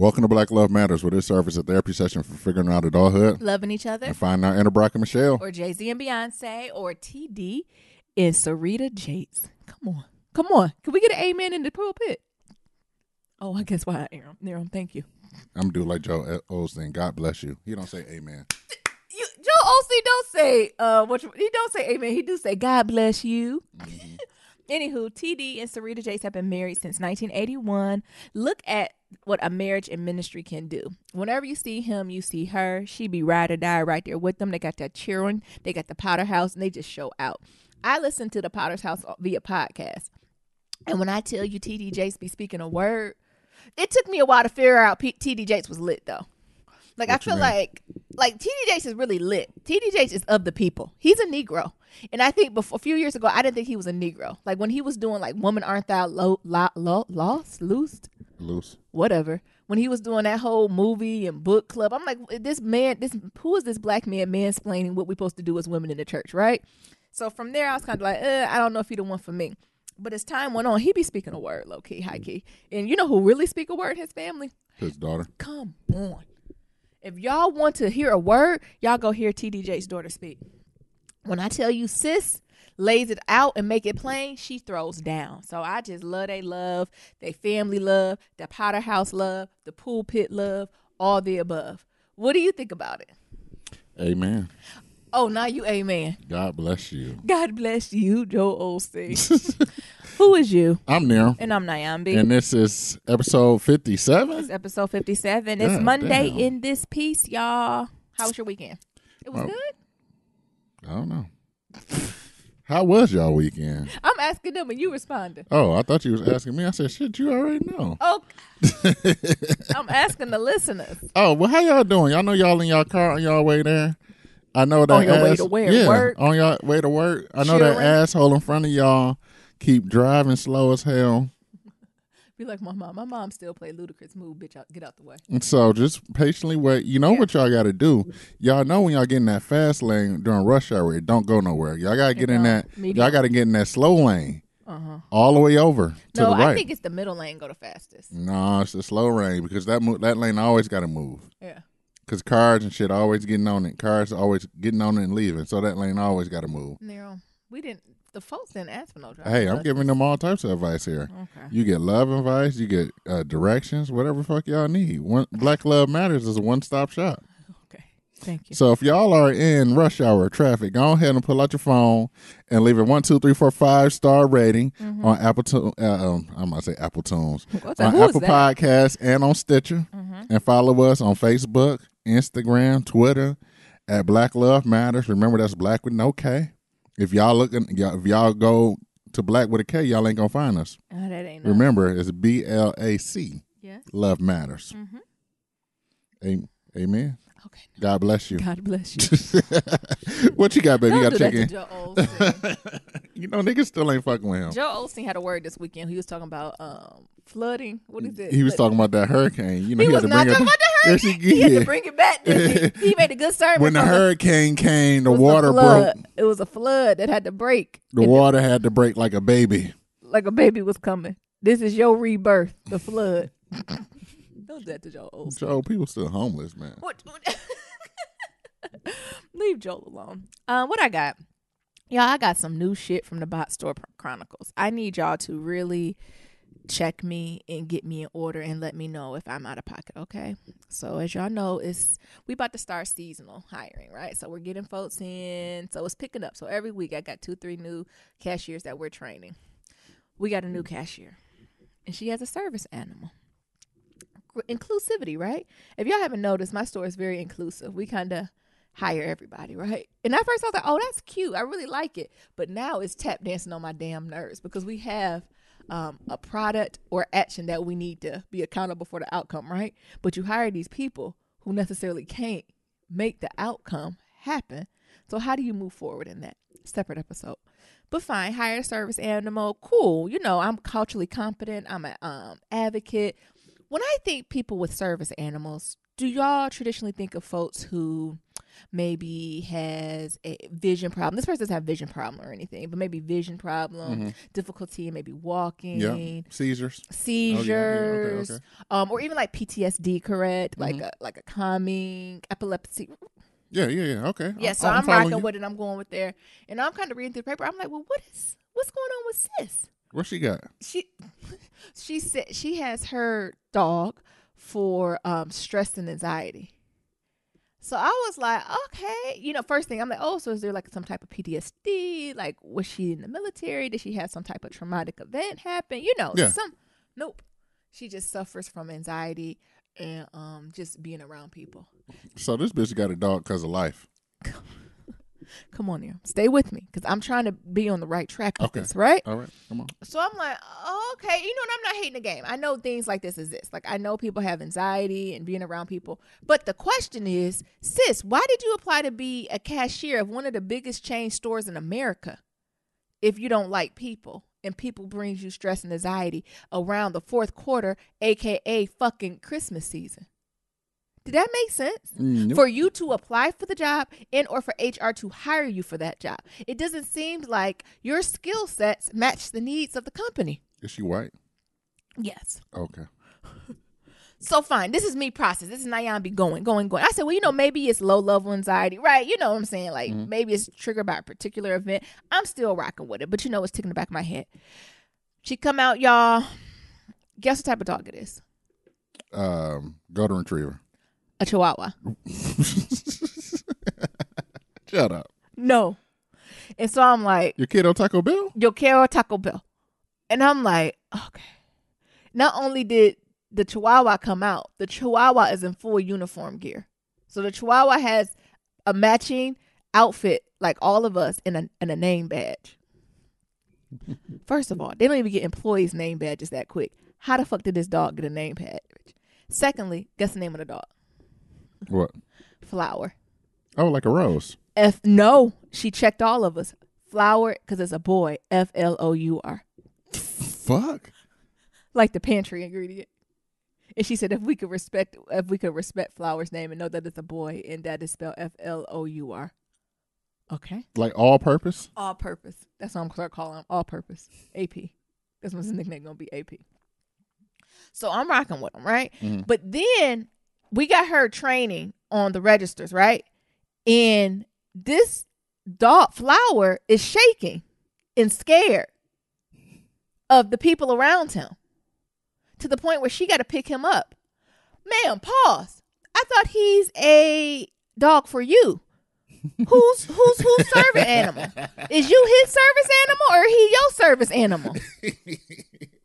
Welcome to Black Love Matters, where this serves as a therapy session for figuring out adulthood, loving each other, and finding out inner Brock and Michelle. or Jay-Z and Beyonce, or TD and Sarita Jakes. Come on. Can we get an amen in the pulpit? Oh, I guess why Aaron, thank you. I'm going to do like Joe Osteen. God bless you. He don't say amen. Joe Osteen don't say, he don't say amen. He do say, God bless you. Mm-hmm. Anywho, TD and Sarita Jakes have been married since 1981. Look at what a marriage and ministry can do. Whenever you see him, you see her. She be ride or die right there with them. They got that cheering. They got the Powder House, and they just show out. I listen to the Powder's House via podcast. And when I tell you TD Jakes be speaking a word, it took me a while to figure out TD Jakes was lit, though. Like, I feel like TD Jakes is really lit. TD Jakes is of the people. He's a Negro. And I think a few years ago, I didn't think he was a Negro. Like, when he was doing, like, Woman Aren't Thou Loosed? Loose. Whatever. When he was doing that whole movie and book club, I'm like, who is this black man mansplaining what we're supposed to do as women in the church, right? So from there, I was kind of like, I don't know if he the one for me. But as time went on, he be speaking a word, low-key, high-key. And you know who really speak a word? His family. His daughter. Come on. If y'all want to hear a word, y'all go hear TD Jakes' daughter speak. When I tell you sis lays it out and make it plain, she throws down. So I just love they love, they family love, the Powder House love, the pulpit love, all the above. What do you think about it? Amen. Oh, now you amen. God bless you. God bless you, Joe Osteen. Who is you? I'm Nero. And I'm Nyambi. And this is episode 57? It's episode 57. It's Monday in this piece, y'all. How was your weekend? It was good? I don't know. How was y'all weekend? I'm asking them and you responded. Oh, I thought you was asking me. I said, shit, you already know. Oh, I'm asking the listeners. Oh, well, how y'all doing? Y'all know y'all in y'all car on y'all way there? I know that on your way to where? Yeah, work? On your way to work. I know that asshole in front of y'all keep driving slow as hell. Be like my mom. My mom still play Ludacris move, bitch, get out the way. And so just patiently wait. You know what y'all got to do? Y'all know when y'all get in that fast lane during rush hour, it don't go nowhere. Y'all got to get in that. Y'all got to get in that slow lane. All the way over to the right. I think it's the middle lane go the fastest. No, it's the slow lane because that lane always got to move. Yeah. Because cars and shit always getting on it. Cars always getting on it and leaving. So that lane always got to move. Nero, the folks didn't ask for no driver. Hey, I'm giving them all types of advice here. Okay. You get love advice. You get directions. Whatever the fuck y'all need. Black Love Matters is a one-stop shop. Okay. Thank you. So if y'all are in rush hour traffic, go ahead and pull out your phone and leave a 1, 2, 3, 4, 5-star rating on Apple I'm gonna say Apple Tunes. On Apple Podcasts and on Stitcher. And follow us on Facebook, Instagram, Twitter at Black Love Matters. Remember, that's Black with no K. If y'all go to Black with a K, y'all ain't gonna find us. Oh, that ain't. Remember, it's BLAC. Yeah. Love Matters. Amen. Okay. God bless you. God bless you. What you got, baby? Don't You got do to check that in. to Joe Osteen. You know, niggas still ain't fucking with him. Joe Osteen had a word this weekend. He was talking about flooding. What is it? He was talking about that hurricane. You know, he was not talking about the hurricane. He had to bring it back. He made a good sermon. When the hurricane came, the water broke. It was a flood that had to break. The water had to break like a baby. Like a baby was coming. This is your rebirth, the flood. Don't do that to Joe Osteen. Joe, people still homeless, man. What? Leave Joel alone. What I got? Y'all, I got some new shit from the Bot Store Chronicles. I need y'all to really check me and get me in order and let me know if I'm out of pocket, okay? So as y'all know, we about to start seasonal hiring, right? So we're getting folks in. So it's picking up. So every week I got 2-3 new cashiers that we're training. We got a new cashier, and she has a service animal. Inclusivity, right? If y'all haven't noticed, my store is very inclusive. We kind of hire everybody, right? And at first I was like, oh, that's cute. I really like it. But now it's tap dancing on my damn nerves because we have a product or action that we need to be accountable for the outcome, right? But you hire these people who necessarily can't make the outcome happen. So how do you move forward in that? Separate episode. But fine, hire a service animal. Cool. You know, I'm culturally competent. I'm an advocate. When I think people with service animals, do y'all traditionally think of folks who maybe has a vision problem? This person doesn't have vision problem or anything, but maybe vision problem, difficulty in maybe walking, seizures, okay. Or even like PTSD, correct? Like a calming epilepsy. Yeah. Okay. Yeah, so I'm rocking with it. I'm going with there, and I'm kind of reading through the paper. I'm like, well, what's going on with sis? What she got? She said she has her dog for stress and anxiety. So I was like, okay, first thing I'm like, oh, so is there like some type of PTSD? Like, was she in the military? Did she have some type of traumatic event happen? Nope. She just suffers from anxiety and just being around people. So this bitch got a dog because of life. Come on here. Stay with me because I'm trying to be on the right track with this, right? All right. Come on. So I'm like, okay, I'm not hating the game. I know things like this exist. Like, I know people have anxiety and being around people. But the question is, sis, why did you apply to be a cashier of one of the biggest chain stores in America if you don't like people and people brings you stress and anxiety around the fourth quarter, a.k.a. fucking Christmas season? Did that make sense? Nope. For you to apply for the job and or for HR to hire you for that job? It doesn't seem like your skill sets match the needs of the company. Is she white? Yes. Okay. So fine. This is me process. This is Nayan be going. I said, well, maybe it's low level anxiety, right? You know what I'm saying? Like maybe it's triggered by a particular event. I'm still rocking with it, but it's sticking in the back of my head. She come out, y'all. Guess what type of dog it is? Golden Retriever. A Chihuahua. Shut up. No. And so I'm like, your kid on Taco Bell? Your kid on Taco Bell. And I'm like, okay. Not only did the Chihuahua come out, the Chihuahua is in full uniform gear. So the Chihuahua has a matching outfit like all of us and a name badge. First of all, they don't even get employees' name badges that quick. How the fuck did this dog get a name badge? Secondly, guess the name of the dog. What? Flower. Oh, like a rose. No, she checked all of us. Flower, because it's a boy. Flour. Fuck. Like the pantry ingredient. And she said if we could respect Flower's name and know that it's a boy and that is spelled Flour. Okay. Like all purpose? All purpose. That's what I'm gonna start calling him. All purpose. AP. That's what his nickname gonna be. AP. So I'm rocking with him, right? Mm-hmm. But then we got her training on the registers, right? And this dog, Flower, is shaking and scared of the people around him to the point where she got to pick him up. Ma'am, pause. I thought he's a dog for you. Who's service animal? Is you his service animal or he your service animal?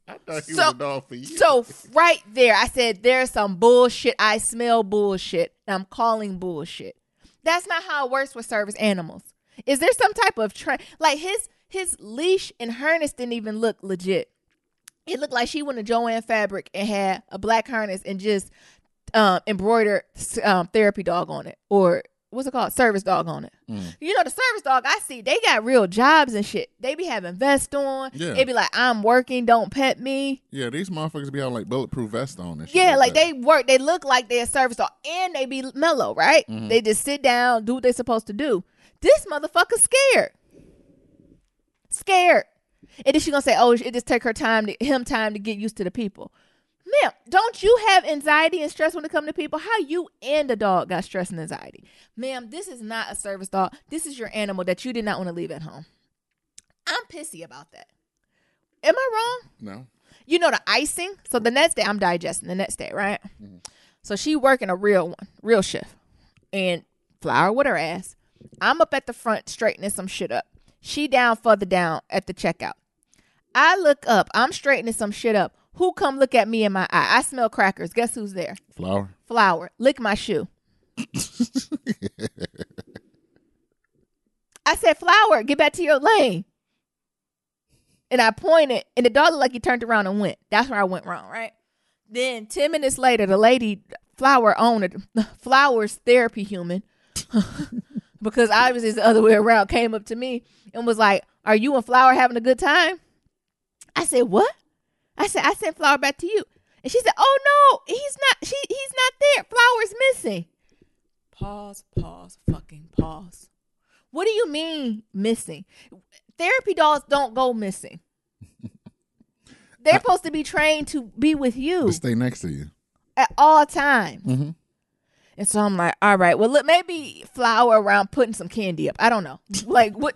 I thought he was a dog for you. So right there, I said, there's some bullshit. I smell bullshit. I'm calling bullshit. That's not how it works with service animals. Is there some type of like his leash and harness didn't even look legit. It looked like she went to Joanne Fabric and had a black harness and just embroidered therapy dog on it, or what's it called? Service dog on it. The service dog I see, they got real jobs and shit. They be having vests on. Yeah. They be like, I'm working, don't pet me. Yeah, these motherfuckers be having like bulletproof vests on and shit. Yeah, like they work. They look like they're a service dog and they be mellow, right? Mm-hmm. They just sit down, do what they're supposed to do. This motherfucker's scared. And then she gonna say, oh, it just take him time to get used to the people. Ma'am, don't you have anxiety and stress when it comes to people? How you and the dog got stress and anxiety? Ma'am, this is not a service dog. This is your animal that you did not want to leave at home. I'm pissy about that. Am I wrong? No. The icing. So the next day, I'm digesting the next day, right? Mm-hmm. So she working a real shift. And Flower with her ass. I'm up at the front straightening some shit up. She further down at the checkout. I look up. I'm straightening some shit up. Who come look at me in my eye? I smell crackers. Guess who's there? Flower. Lick my shoe. I said, Flower, get back to your lane. And I pointed, and the dog looked like he turned around and went. That's where I went wrong, right? Then 10 minutes later, the lady, Flower owner, Flower's therapy human, because obviously it's the other way around, came up to me and was like, are you and Flower having a good time? I said, what? I said, I sent Flower back to you. And she said, oh no, he's not there. Flower's missing. Pause, fucking pause. What do you mean missing? Therapy dogs don't go missing. They're supposed to be trained to be with you. To stay next to you. At all times. Mm-hmm. And so I'm like, all right, well, look, maybe Flower around putting some candy up. I don't know. Like, what?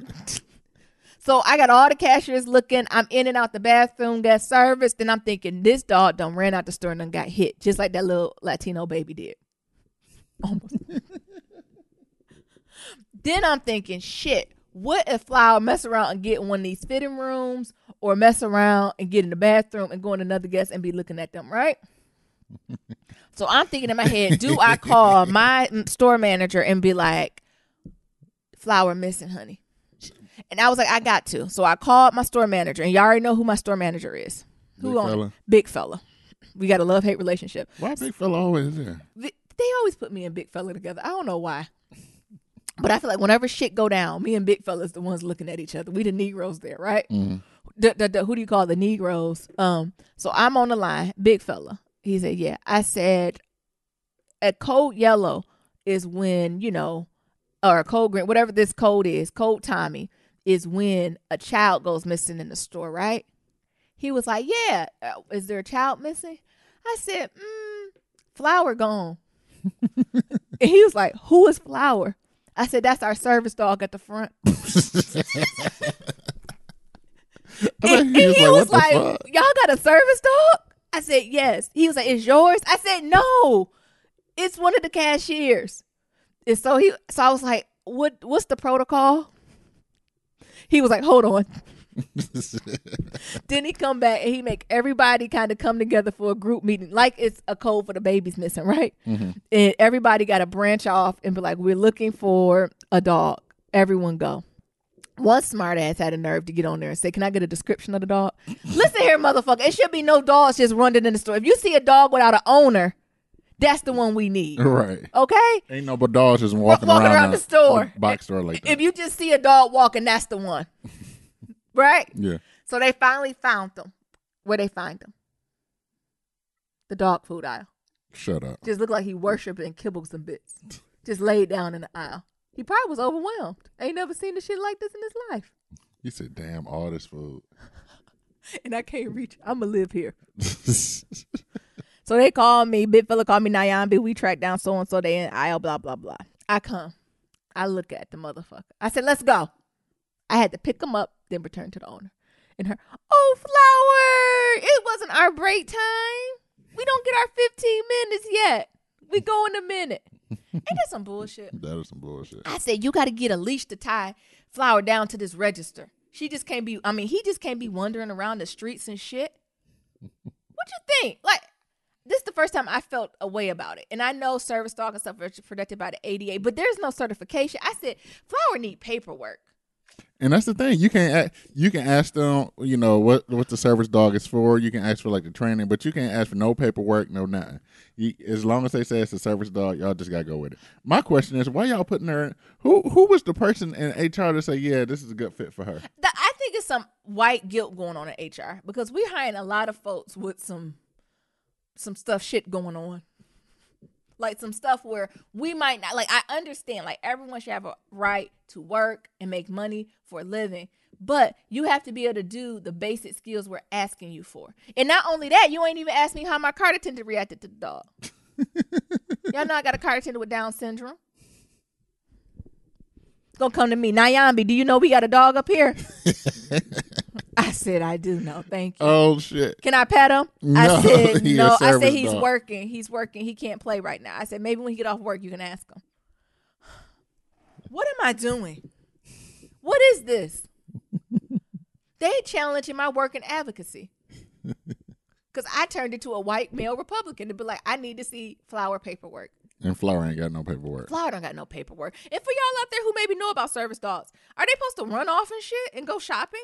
So I got all the cashiers looking. I'm in and out the bathroom, got service. Then I'm thinking, this dog done ran out the store and done got hit, just like that little Latino baby did. Almost. Then I'm thinking, shit, what if Flower mess around and get in one of these fitting rooms or mess around and get in the bathroom and go in another guest and be looking at them, right? So I'm thinking in my head, do I call my store manager and be like, Flower missing, honey? And I was like, I got to. So I called my store manager, and y'all already know who my store manager is. Big fella. We got a love-hate relationship. Why big fella always there? They always put me and big fella together. I don't know why. But I feel like whenever shit go down, me and big fella is the ones looking at each other. We the Negroes there, right? Mm-hmm. Who do you call the Negroes? So I'm on the line, big fella. He said, yeah. I said, a code yellow is when, or a code green, whatever this code is, code Tommy, is when a child goes missing in the store, right? He was like, yeah. Is there a child missing? I said, Flower gone. And he was like, who is Flower? I said, that's our service dog at the front. and he was like, y'all got a service dog? I said, yes. He was like, it's yours? I said, no. It's one of the cashiers. And so I was like, what's the protocol? He was like, hold on. Then he come back and he make everybody kind of come together for a group meeting, like it's a code for the babies missing, right? Mm-hmm. And everybody got to branch off and be like, we're looking for a dog. Everyone go. One smart ass had a nerve to get on there and say, can I get a description of the dog? Listen here, motherfucker. It should be no dogs just running in the store. If you see a dog without an owner, that's the one we need. Right. Okay? Ain't no but dogs just walking around the store. Box store like that. If you just see a dog walking, that's the one. Right? Yeah. So they finally found them. Where they find them? The dog food aisle. Shut up. Just looked like he worshipped and kibbled some bits. Just laid down in the aisle. He probably was overwhelmed. Ain't never seen the shit like this in his life. He said, damn, all this food. And I can't reach. I'm going to live here. So they called me. Big fella called me Nyambi. We tracked down so-and-so. They in aisle, blah, blah, blah. I come. I look at the motherfucker. I said, let's go. I had to pick him up, then return to the owner. And her, oh, Flower, it wasn't our break time. We don't get our 15 minutes yet. We go in a minute. Ain't that some bullshit? That is some bullshit. I said, you got to get a leash to tie Flower down to this register. He just can't be wandering around the streets and shit. What you think? Like, this is the first time I felt a way about it. And I know service dog and stuff are protected by the ADA, but there's no certification. I said, Flower need paperwork. And that's the thing. You can ask them, what the service dog is for. You can ask for like the training, but you can't ask for no paperwork, no nothing. As long as they say it's a service dog, y'all just gotta go with it. My question is, why y'all putting her? Who was the person in HR to say, yeah, this is a good fit for her? I think it's some white guilt going on in HR because we're hiring a lot of folks with some shit going on. Like some stuff where we might not, like, I understand, like, everyone should have a right to work and make money for a living, but you have to be able to do the basic skills we're asking you for. And not only that, you ain't even asked me how my cart attendant reacted to the dog. Y'all know I got a cart attendant with Down syndrome. Gonna come to me, Nyambi, do you know we got a dog up here? I said, I do know. Thank you. Oh, shit. Can I pet him? No, I said, no. I said, he's dog. working. He's working. He can't play right now. I said, maybe when he get off work, you can ask him. What am I doing? What is this? They challenging my work and advocacy. Because I turned into a white male Republican to be like, I need to see Flower paperwork. And Flower ain't got no paperwork. Flower don't got no paperwork. And for y'all out there who maybe know about service dogs, are they supposed to run off and shit and go shopping?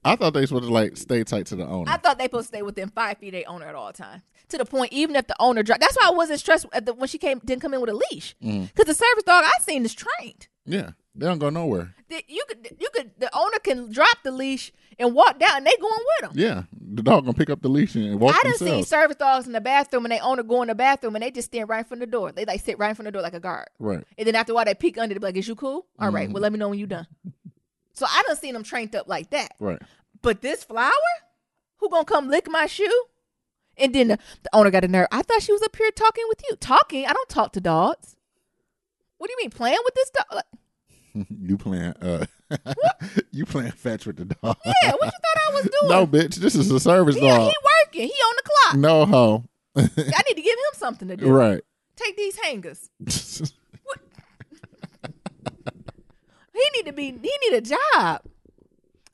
I thought they were supposed to like stay tight to the owner. I thought they supposed to stay within 5 feet of their owner at all times. To the point, even if the owner dropped. That's why I wasn't stressed when she didn't come in with a leash. Because the service dog I seen is trained. Yeah, they don't go nowhere. The owner can drop the leash and walk down, and they going with them. Yeah, the dog gonna pick up the leash and walk I themselves. done seen service dogs in the bathroom and they owner go in the bathroom and they just stand right in front of the door. They like sit right in front of the door like a guard. Right. And then after a while they peek under, they be like, "Is you cool? All right. Well, let me know when you done." So I done seen them trained up like that. Right. But this flower, who gonna come lick my shoe? And then the owner got a nerve. I thought she was up here talking with you. Talking? I don't talk to dogs. What do you mean playing with this dog? Like, you playing you playing fetch with the dog. yeah, what you thought I was doing? No, bitch, this is a service Yeah, dog. he working. He on the clock. No, ho. I need to give him something to do. Right. Take these hangers. What? He need a job.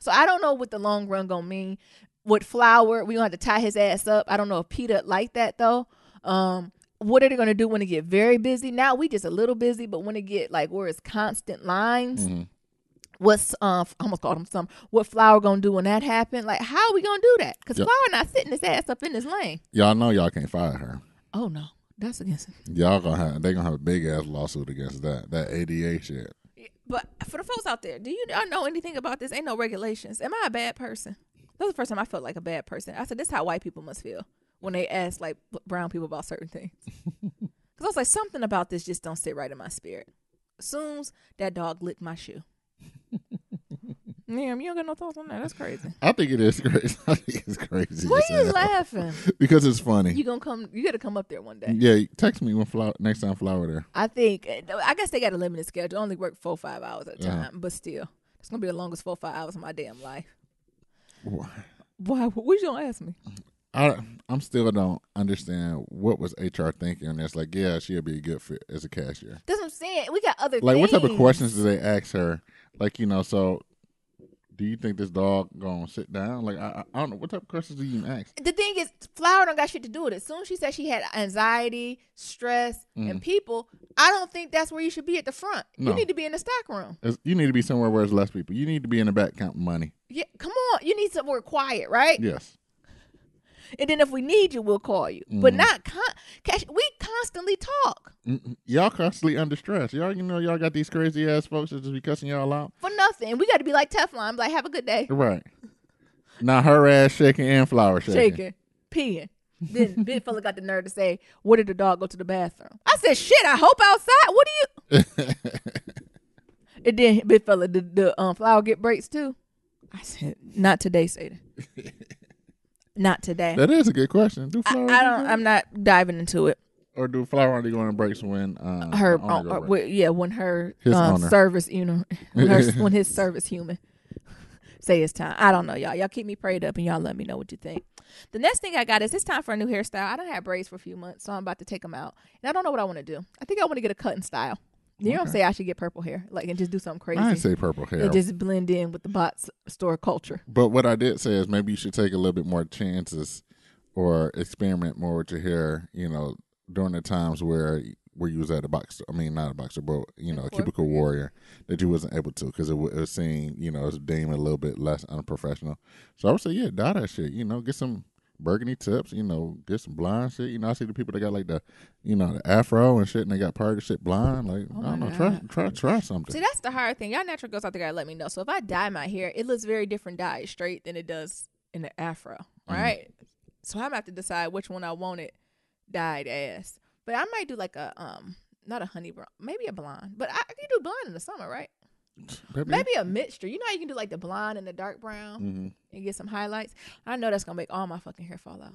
So I don't know what the long run gonna mean. With Flower, we gonna have to tie his ass up. I don't know if Peter like that though. What are they gonna do when it get very busy? Now we just a little busy, but when it get like where it's constant lines, what's I almost called him some. What Flower gonna do when that happen? Like how are we gonna do that? Because Flower not sitting his ass up in his lane. Y'all know y'all can't fire her. Oh no, that's against him. They gonna have a big ass lawsuit against that ADA shit. But for the folks out there, do you know anything about this? Ain't no regulations. Am I a bad person? That was the first time I felt like a bad person. I said, this is how white people must feel when they ask like brown people about certain things. Because I was like, something about this just don't sit right in my spirit. As soon as that dog licked my shoe. Damn, you don't got no thoughts on that? That's crazy. I think it is crazy. I think it's crazy. Why are you laughing? Because it's funny. You got to come up there one day. Yeah, text me when next time Flower there. I guess they got a limited schedule. I only work 4-5 hours at a time, but still, it's gonna be the longest 4-5 hours of my damn life. Why? What you gonna ask me? I'm still don't understand what was HR thinking. That's like, yeah, she'll be a good fit as a cashier. That's what I'm saying. We got other like, things. what type of questions do they ask her? Like, so do you think this dog gonna sit down? Like, I don't know. What type of questions do you even ask? The thing is, Flower don't got shit to do with it. As soon as she said she had anxiety, stress, and people, I don't think that's where you should be at the front. No. You need to be in the stock room. You need to be somewhere where there's less people. You need to be in the back counting money. Yeah, come on. You need somewhere quiet, right? Yes. And then if we need you, we'll call you. But not we constantly talk. Y'all constantly under stress. Y'all got these crazy ass folks that just be cussing y'all out for nothing. We got to be like Teflon, like have a good day. Right. Now her ass shaking and Flower shaking, peeing. Then big fella got the nerve to say, "Where did the dog go to the bathroom?" I said, "Shit, I hope outside." What do you? And then big fella, the Flower get breaks too. I said, "Not today, Satan." Not today. That is a good question. Do Flower? I'm not diving into it. Or do Flower only go on breaks when when her service, when his service human say it's time. I don't know, y'all. Y'all keep me prayed up and y'all let me know what you think. The next thing I got is it's time for a new hairstyle. I done had braids for a few months, so I'm about to take them out, and I don't know what I want to do. I think I want to get a cut and style. You don't say I should get purple hair, like, and just do something crazy. I didn't say purple hair. And just blend in with the bots store culture. But what I did say is maybe you should take a little bit more chances or experiment more with your hair, during the times where you was at a boxer. I mean, not a boxer, but, a cubicle warrior that you wasn't able to because it was seen, it was deemed a little bit less unprofessional. So I would say, yeah, dye that shit, get some burgundy tips, get some blonde shit. I see the people that got like the, the afro and shit, and they got part of shit blonde. Like, I don't know, try something. See, that's the hard thing. Y'all natural girls out there gotta let me know. So if I dye my hair, it looks very different dyed straight than it does in the afro, right? So I'm gonna have to decide which one I want it dyed as. But I might do like a not a honey brown, maybe a blonde. But I can do blonde in the summer, right? Maybe a mixture. You know how you can do like the blonde and the dark brown and get some highlights? I know that's going to make all my fucking hair fall out.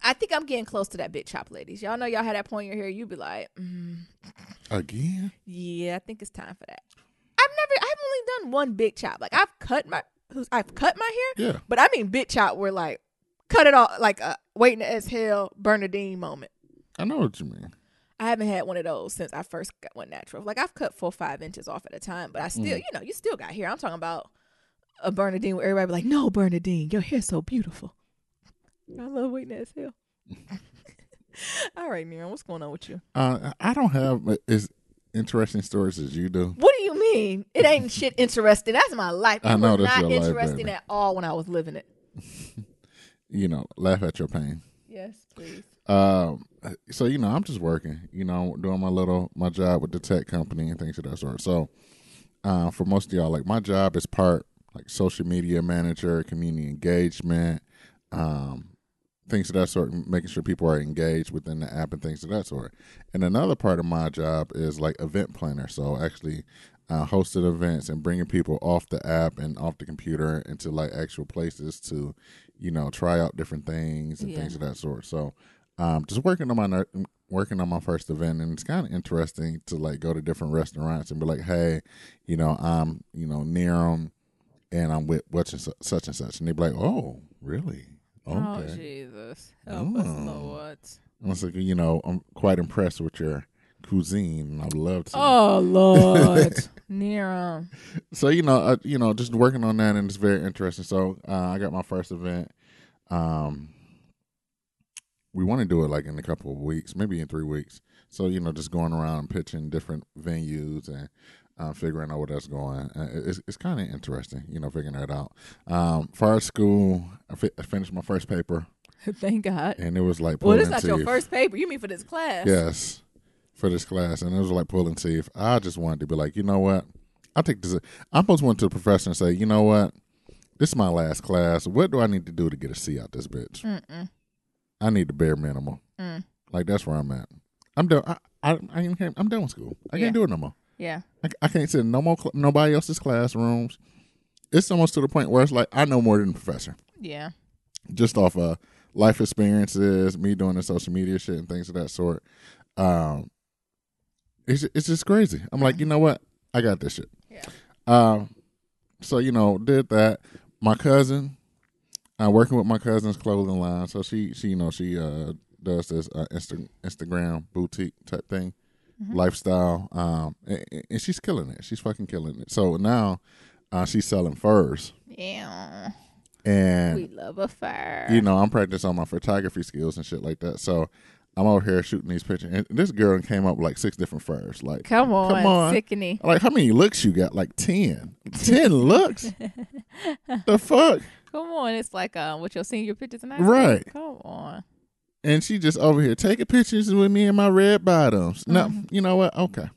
I think I'm getting close to that big chop, ladies. Y'all know y'all had that point in your hair. You be like, again? Yeah, I think it's time for that. I've only done one big chop. Like I've cut my hair. Yeah. But I mean big chop where like cut it off like a waiting to exhale Bernadine moment. I know what you mean. I haven't had one of those since I first went natural. Like I've cut 4-5 inches off at a time, but I still, you still got hair. I'm talking about a Bernadine where everybody be like, "No, Bernadine, your hair's so beautiful." I love waiting to exhale. All right, Miriam, what's going on with you? I don't have as interesting stories as you do. What do you mean? It ain't shit interesting. That's my life. I know that's not your life, interesting baby. at all when I was living it. Laugh at your pain. Yes, please. So I'm just working, doing my job with the tech company and things of that sort. So, for most of y'all, like my job is part like social media manager, community engagement, things of that sort, making sure people are engaged within the app and things of that sort. And another part of my job is like event planner. So actually hosting events and bringing people off the app and off the computer into like actual places to, try out different things and things of that sort. So just working on my first event, and it's kind of interesting to like go to different restaurants and be like, hey, I'm near them and I'm with such and such, and they be like, oh, really? Okay. Oh, Jesus. Help us, Lord. I was like, I'm quite impressed with your cuisine, and I'd love to. Oh, Lord. Near. So, just working on that, and it's very interesting. So, I got my first event. We want to do it like in a couple of weeks, maybe in 3 weeks. So, just going around and pitching different venues and figuring out where that's going. It's kind of interesting, figuring that out. For our school, I finished my first paper. Thank God. And it was like pulling teeth. Well, this not your first paper. You mean for this class? Yes, for this class. And it was like pulling teeth. I just wanted to be like, you know what? I'll take this. I'm supposed to went to the professor and say, you know what? This is my last class. What do I need to do to get a C out this bitch? I need the bare minimum. Like, that's where I'm at. I'm done. I'm done with school. I can't do it no more. Yeah. I can't sit in nobody else's classrooms. It's almost to the point where it's like I know more than the professor. Yeah. Just off of life experiences, me doing the social media shit and things of that sort. It's just crazy. I'm like, you know what? I got this shit. Yeah. So, did that. My cousin, working with my cousin's clothing line. So she does this Instagram boutique type thing. Lifestyle, and she's killing it. She's fucking killing it. So now she's selling furs. Yeah. And we love a fur. I'm practicing on my photography skills and shit like that. So I'm over here shooting these pictures. And this girl came up with like 6 different furs. Like, come on. Sickening. Like, how many looks you got? Like 10. 10 looks? The fuck? Come on. It's like with your senior pictures in high school. Right. Come on. And she just over here taking pictures with me in my red bottoms. No, you know what? Okay.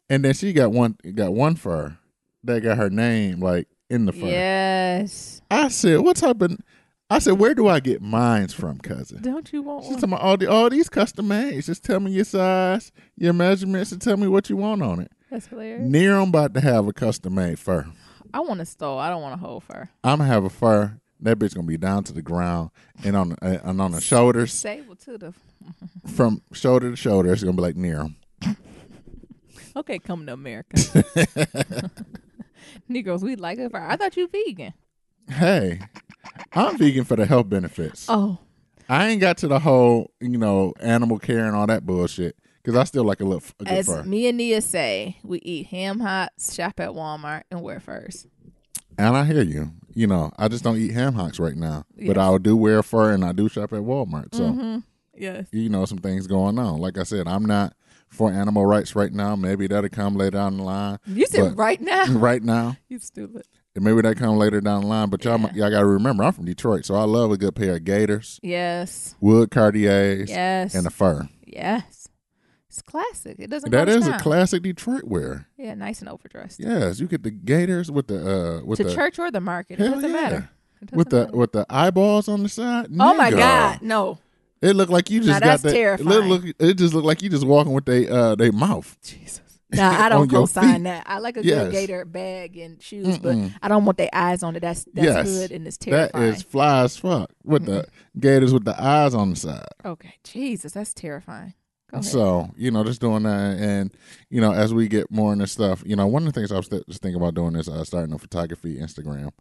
And then she got one fur that got her name like in the fur. Yes. I said, where do I get mines from, cousin? Don't you want She's talking about all these custom mades. Just tell me your size, your measurements, and tell me what you want on it. That's hilarious. Near I'm about to have a custom made fur. I want a stole. I don't want a whole fur. I'm gonna have a fur. That bitch gonna be down to the ground and on the shoulders. Sable to the from shoulder to shoulder. It's gonna be like near them. Okay, come to America. Negroes, we like it. I thought you vegan. Hey, I'm vegan for the health benefits. Oh, I ain't got to the whole animal care and all that bullshit because I still like a good as fur. Me and Nia say, we eat ham hocks, shop at Walmart, and wear furs. And I hear you. I just don't eat ham hocks right now. Yes. But I do wear fur and I do shop at Walmart. So, yes, some things going on. Like I said, I'm not for animal rights right now. Maybe that'll come later down the line. You said right now? Right now. You stupid. And maybe that come later down the line. But y'all got to remember, I'm from Detroit. So I love a good pair of gaiters. Yes. Wood Cartiers. Yes. And a fur. Yes. It's classic. It doesn't. That is a classic Detroit wear. Yeah, nice and overdressed. Yes, you get the gaiters with the to church or the market. It doesn't matter. With the eyeballs on the side. Oh my God, no! It looked like you just got that. Terrifying. It just looked like you just walking with they mouth. Jesus. Nah, I don't co-sign that. I like a good gator bag and shoes, but I don't want their eyes on it. That's good and it's terrifying. That is fly as fuck with the gators with the eyes on the side. Okay, Jesus, that's terrifying. So, just doing that. And, as we get more into stuff, one of the things I was just thinking about doing is starting a photography Instagram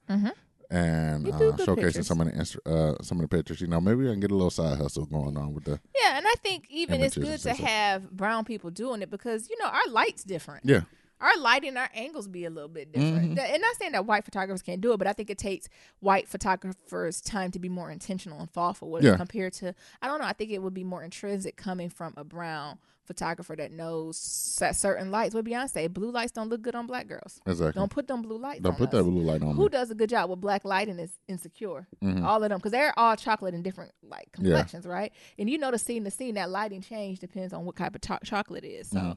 and showcasing some of the pictures. Maybe I can get a little side hustle going on with the. Yeah, and I think even it's good to have brown people doing it because, our light's different. Yeah. Our lighting, our angles be a little bit different. And not saying that white photographers can't do it, but I think it takes white photographers time to be more intentional and thoughtful with it compared to, I don't know, I think it would be more intrinsic coming from a brown photographer that knows certain lights. With Beyonce, blue lights don't look good on black girls. Exactly. Don't put them blue lights Don't put that blue light on Who does a good job with black lighting is Insecure. All of them, because they're all chocolate in different complexions, right? And the scene, that lighting change depends on what type of chocolate it is. So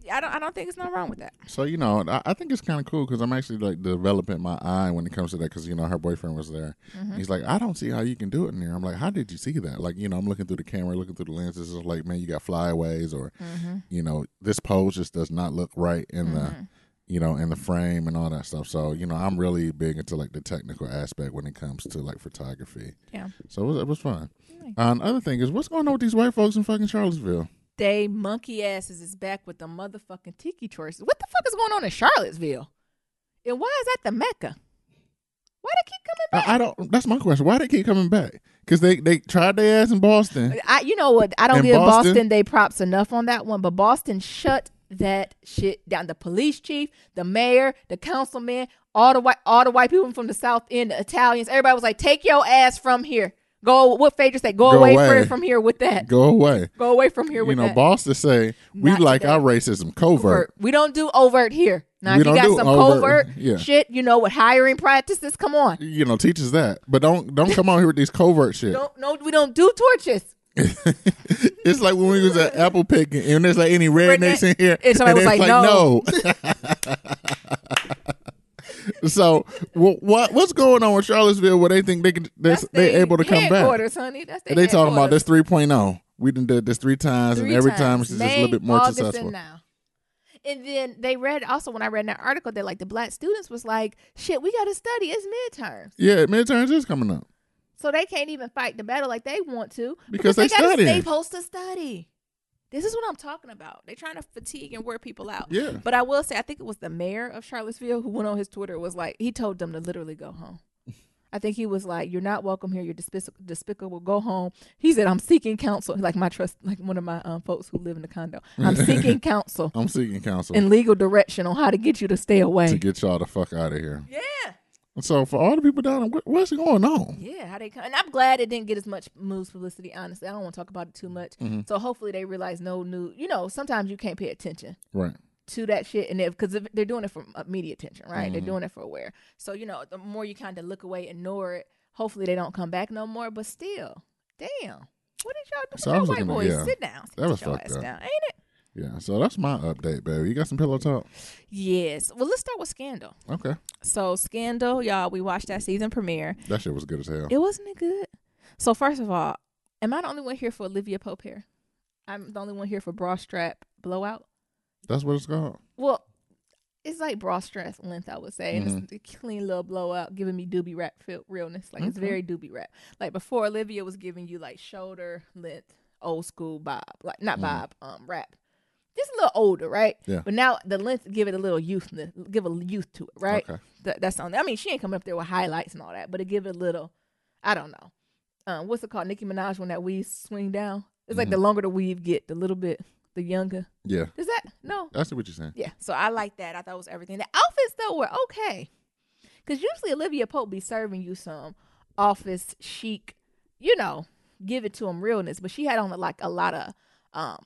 I don't think it's nothing wrong with that. So, I think it's kind of cool because I'm actually like developing my eye when it comes to that because, her boyfriend was there. Mm-hmm. He's like, I don't see how you can do it in there. I'm like, how did you see that? Like, I'm looking through the camera, looking through the lenses. It's like, man, you got flyaways or, this pose just does not look right in the, in the frame and all that stuff. So, I'm really big into like the technical aspect when it comes to like photography. Yeah. So it was fun. Another thing is, what's going on with these white folks in fucking Charlottesville? They monkey asses is back with the motherfucking tiki choices. What the fuck is going on in Charlottesville? And why is that the Mecca? Why they keep coming back? I don't. That's my question. Why they keep coming back? Because they tried their ass in Boston. You know what? I don't give Boston they props enough on that one, but Boston shut that shit down. The police chief, the mayor, the councilman, all the white people from the South End, the Italians, everybody was like, take your ass from here. Go, what Phaedra say? Go away from here with that. Go away. Go away from here with that. Boston say, we like our racism covert. We don't do overt here. Now, if you got some covert shit, with hiring practices, come on. Teach us that. But don't come on here with these covert shit. We don't do torches. It's like when we was at apple picking and there's like any rednecks in here. And somebody was like, no. So what's going on with Charlottesville where they think they're able to come back? Honey. That's they talking about this 3.0. We done did this 3 times and every time it's just a little bit more successful. And then they read also when I read in that article that like the black students was like, shit, we got to study. It's midterms. Yeah, midterms is coming up. So they can't even fight the battle like they want to because they got to stay supposed to study. This is what I'm talking about. They're trying to fatigue and wear people out. Yeah. But I will say, I think it was the mayor of Charlottesville who went on his Twitter was like, he told them to literally go home. I think he was like, you're not welcome here. You're despicable. Go home. He said, I'm seeking counsel. Like one of my folks who live in the condo. I'm seeking counsel. I'm seeking counsel. And legal direction on how to get you to stay away. To get y'all the fuck out of here. Yeah. So for all the people down there, what's going on? Yeah, how they come. And I'm glad it didn't get as much news publicity, honestly. I don't want to talk about it too much. Mm-hmm. So hopefully they realize no news. Sometimes you can't pay attention. Right. To that shit. And because they're doing it for media attention, right? Mm-hmm. They're doing it for aware. So, the more you kind of look away, ignore it, hopefully they don't come back no more. But still, damn. What did y'all do? So I was white boys? Sit down. That was fucked up. Down, ain't it? Yeah, so that's my update, baby. You got some pillow talk? Yes. Well, let's start with Scandal. Okay. So, Scandal, y'all, we watched that season premiere. That shit was good as hell. Wasn't it good? So, first of all, am I the only one here for Olivia Pope hair? I'm the only one here for bra strap blowout? That's what it's called? Well, it's like bra strap length, I would say. And it's a clean little blowout, giving me doobie wrap realness. Like, it's very doobie wrap. Like, before, Olivia was giving you, like, shoulder length, old school bob. Like, not bob, wrap. Just a little older, right? Yeah. But now the length give it a little youthness, give a youth to it, right? Okay. That's on. I mean, she ain't coming up there with highlights and all that, but it give it a little. I don't know. What's it called? Nicki Minaj when that weave swing down. It's like the longer the weave get, the little bit the younger. Yeah. Is that no? I see what you're saying. Yeah. So I like that. I thought it was everything. The outfits though were okay, because usually Olivia Pope be serving you some office chic, give it to him realness, but she had on like a lot of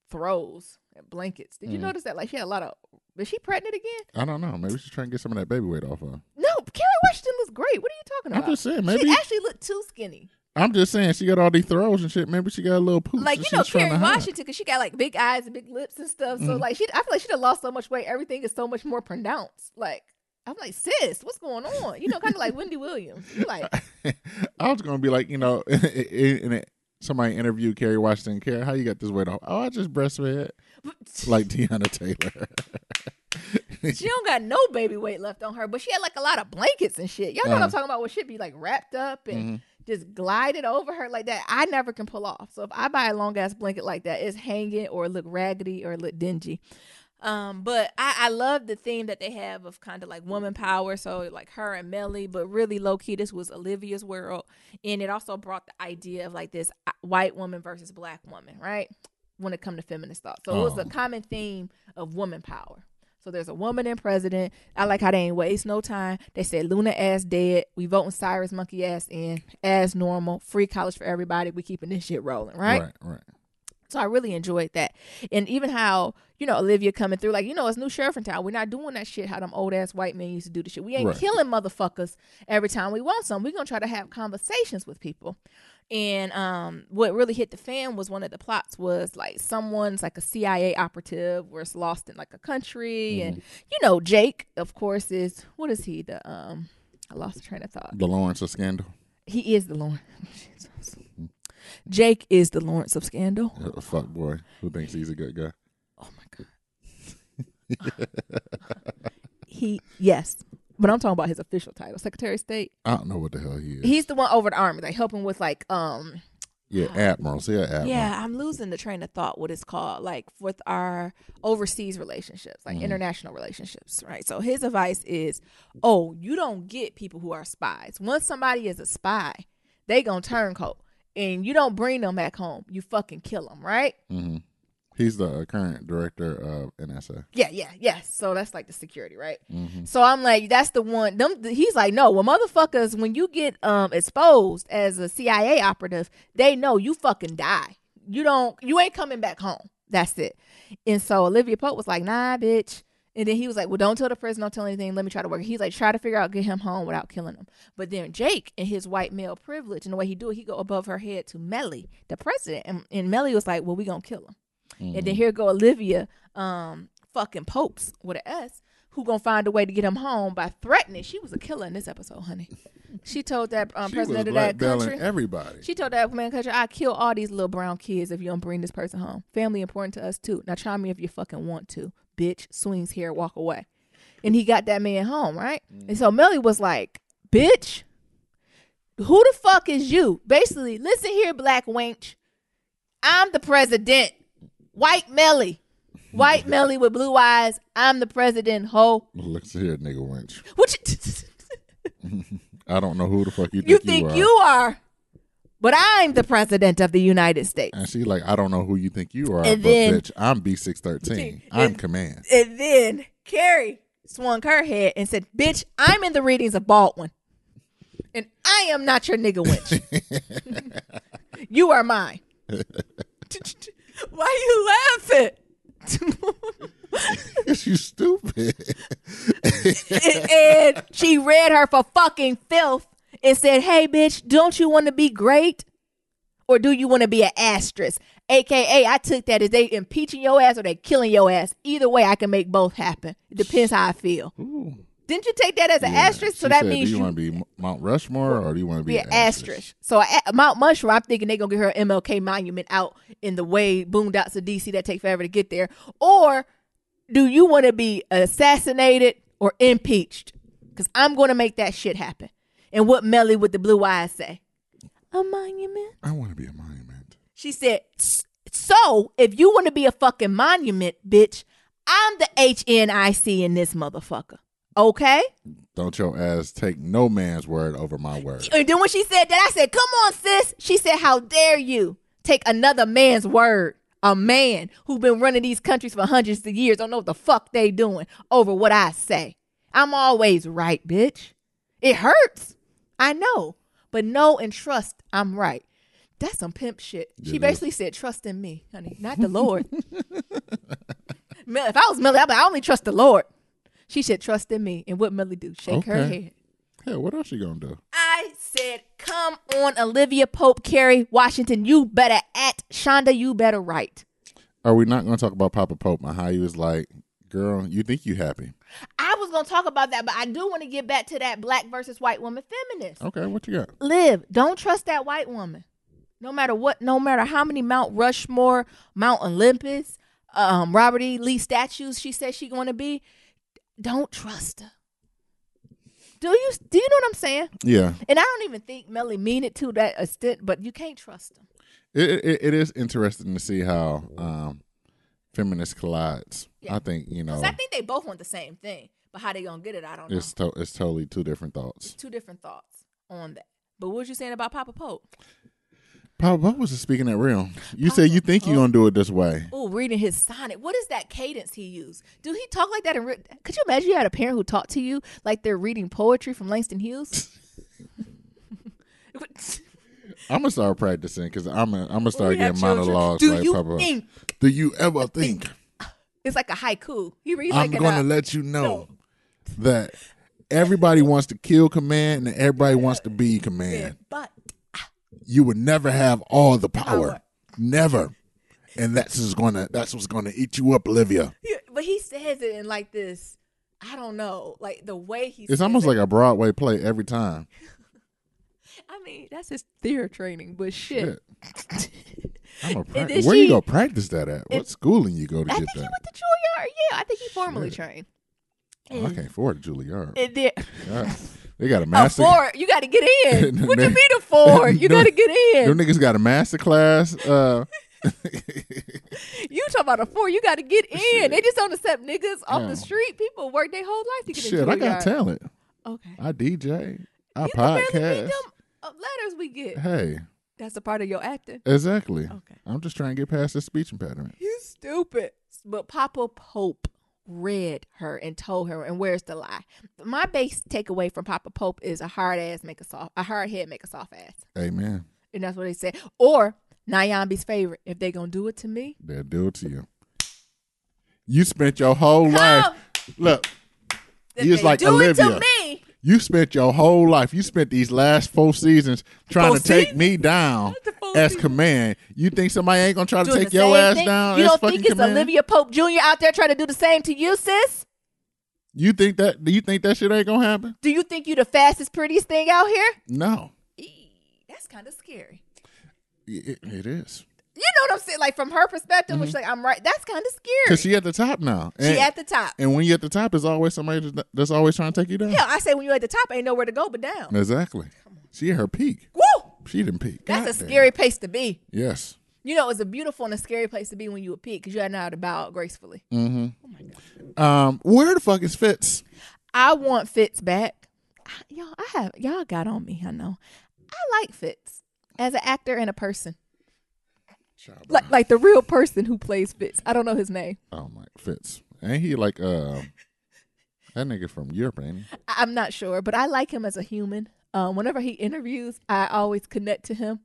throws and blankets. Did you notice that? Like she had a lot of. Is she pregnant again? I don't know. Maybe she's trying to get some of that baby weight off her. No, Kerry Washington looks great. What are you talking about? I'm just saying, maybe she actually looked too skinny. I'm just saying she got all these throws and shit. Maybe she got a little pooch. Like Kerry Washington, because she got like big eyes and big lips and stuff. So like I feel like she'd have lost so much weight. Everything is so much more pronounced. Like I'm like, sis, what's going on? Kind of like Wendy Williams. You like? I was gonna be like, somebody interviewed Kerry Washington. Kerry, how you got this weight off? Oh, I just breastfed. Like Tiana Taylor. She don't got no baby weight left on her, but she had like a lot of blankets and shit. Y'all know what I'm talking about? Where she'd be like wrapped up and just glided over her like that. I never can pull off. So if I buy a long ass blanket like that, it's hanging or look raggedy or look dingy. But I love the theme that they have of kind of like woman power. So like her and Melly, but really low key, this was Olivia's world. And it also brought the idea of like this white woman versus black woman, right? When it comes to feminist thought. So it was a common theme of woman power. So there's a woman in president. I like how they ain't waste no time. They said Luna ass dead. We voting Cyrus monkey ass in as normal. Free college for everybody. We keeping this shit rolling, right? Right. So I really enjoyed that. And even how, Olivia coming through, like, it's new sheriff in town. We're not doing that shit how them old ass white men used to do the shit. We ain't killing motherfuckers every time we want some. We're going to try to have conversations with people. And what really hit the fan was one of the plots was like someone's like a CIA operative was lost in like a country, and Jake, of course, is what is he? I lost the train of thought. The Lawrence of Scandal. He is the Lawrence. Jake is the Lawrence of Scandal. A fuck boy who thinks he's a good guy. Oh my god. Yes. But I'm talking about his official title, Secretary of State. I don't know what the hell he is. He's the one over the army, like helping with like Admiral. Admiral. Yeah, I'm losing the train of thought. What it's called, like with our overseas relationships, like international relationships, right? So his advice is, you don't get people who are spies. Once somebody is a spy, they gonna turncoat, and you don't bring them back home. You fucking kill them, right? Mm-hmm. He's the current director of NSA. Yeah. So that's like the security, right? Mm-hmm. So I'm like, that's the one. He's like, no, well, motherfuckers, when you get exposed as a CIA operative, they know you fucking die. You ain't coming back home. That's it. And so Olivia Pope was like, nah, bitch. And then he was like, well, don't tell the prison, don't tell anything. Let me try to work. He's like, try to figure out, get him home without killing him. But then Jake, in his white male privilege, and the way he do it, he go above her head to Melly, the president. And Melly was like, well, we gonna kill him. Mm-hmm. And then here go Olivia fucking Popes with an S, who gonna find a way to get him home by threatening. She was a killer in this episode, honey. She told that president of that country, everybody. She told that man country, I kill all these little brown kids if you don't bring this person home. Family important to us too. Now try me if you fucking want to. Bitch, swings here, walk away. And he got that man home, right? Mm-hmm. And so Melly was like, bitch, who the fuck is you? Basically, listen here, black wench. I'm the president. White Melly with blue eyes. I'm the president, ho. Listen here, nigga wench. What I don't know who the fuck you think you are, but I'm the president of the United States. And she like, I don't know who you think you are, but bitch, I'm B613. I'm command. And then Carrie swung her head and said, bitch, I'm in the readings of Baldwin. And I am not your nigga wench. You are mine. Why you laughing? Because you stupid. And she read her for fucking filth and said, hey, bitch, don't you want to be great? Or do you want to be an asterisk? AKA, I took that as they impeaching your ass or they killing your ass. Either way, I can make both happen. It depends how I feel. Ooh. Didn't you take that as an asterisk? So that means do you want to be Mount Rushmore or do you want to be an asterisk? So Mount Rushmore, I'm thinking they're going to get her MLK monument out in the way boondocks of DC that take forever to get there. Or do you want to be assassinated or impeached? Because I'm going to make that shit happen. And what Melly with the blue eyes say? A monument? I want to be a monument. She said, so if you want to be a fucking monument, bitch, I'm the HNIC in this motherfucker. Okay? Don't your ass take no man's word over my word. And then when she said that, I said, come on, sis. She said, how dare you take another man's word? A man who been running these countries for hundreds of years don't know what the fuck they doing over what I say. I'm always right, bitch. It hurts. I know. But know and trust I'm right. That's some pimp shit. She basically said, trust in me, honey, not the Lord. If I was Melly, I'd be like, I only trust the Lord. She said, trust in me. And what Melly do? Shake her head. Yeah, what else she gonna do? I said, come on, Olivia Pope, Carrie Washington. You better act. Shonda, you better write. Are we not going to talk about Papa Pope and how he was like, girl, you think you happy? I was going to talk about that, but I do want to get back to that black versus white woman feminist. Okay, what you got? Liv, don't trust that white woman. No matter what, no matter how many Mount Rushmore, Mount Olympus, Robert E. Lee statues she says she's going to be, don't trust her. Do you know what I'm saying? Yeah. And I don't even think Melly mean it to that extent, but you can't trust them. It is interesting to see how feminist collides. Yeah. I think, I think they both want the same thing, but how they gonna get it, I don't know. It's totally two different thoughts. It's two different thoughts on that. But what was you saying about Papa Pope? Papa Pope was just speaking that real. You said you think you're gonna do it this way. Oh, reading his sonnet. What is that cadence he used? Do he talk like that? Could you imagine you had a parent who talked to you like they're reading poetry from Langston Hughes? I'm gonna start practicing because I'm gonna start getting monologues. Do you ever think? It's like a haiku. He reads I'm gonna let you know that everybody wants to kill command and everybody wants to be command. But you would never have all the power. Never. And that's what's gonna eat you up, Olivia. Yeah, but he says it in like this, I don't know, like the way he says It's almost it. like a Broadway play every time. I mean, that's his theater training, but shit. Where you go practice that at? What schooling you go to get that? I think he went to Juilliard. Yeah, I think he formally trained. Oh, I can't afford a Juilliard. God, they got a master. You got to get in. What do you mean a 4? You got to get in. Them niggas got a master class. You talk about a 4, you got to get in. Shit. They just don't accept niggas off the street. People work their whole life to get in. Shit, I got talent. Okay. I DJ. I podcast. Letters we get. Hey. That's a part of your acting. Exactly. Okay. I'm just trying to get past this speech impediment. You stupid. But Papa Pope read her and told her, and where's the lie? My base takeaway from Papa Pope is a hard head make a soft ass. Amen. And that's what they said. Or Nyambi's favorite. If they gonna do it to me, they'll do it to you. You spent your whole life. Look, you was like Olivia. Do it to me. You spent your whole life. You spent these last 4 seasons trying to take me down as command. You think somebody ain't gonna try to take your ass down? You don't think it's Olivia Pope Jr. out there trying to do the same to you, sis? You think that? Do you think that shit ain't gonna happen? Do you think you the fastest, prettiest thing out here? No. That's kind of scary. It is. You know what I'm saying? Like from her perspective, which like I'm right. That's kind of scary. Because she at the top now. She at the top. And when you at the top, there's always somebody that's always trying to take you down. Yeah, I say when you at the top, ain't nowhere to go but down. Exactly. She at her peak. Woo! She didn't peak. That's a scary place to be. Yes. You know, it's a beautiful and a scary place to be when you a peak because you know how to bow out gracefully. Mm-hmm. Oh my God. Where the fuck is Fitz? I want Fitz back. Y'all got on me. I know. I like Fitz as an actor and a person. Like the real person who plays Fitz. I don't know his name. Oh my Fitz. Ain't he like that nigga from Europe, ain't he? I'm not sure, but I like him as a human. Whenever he interviews, I always connect to him.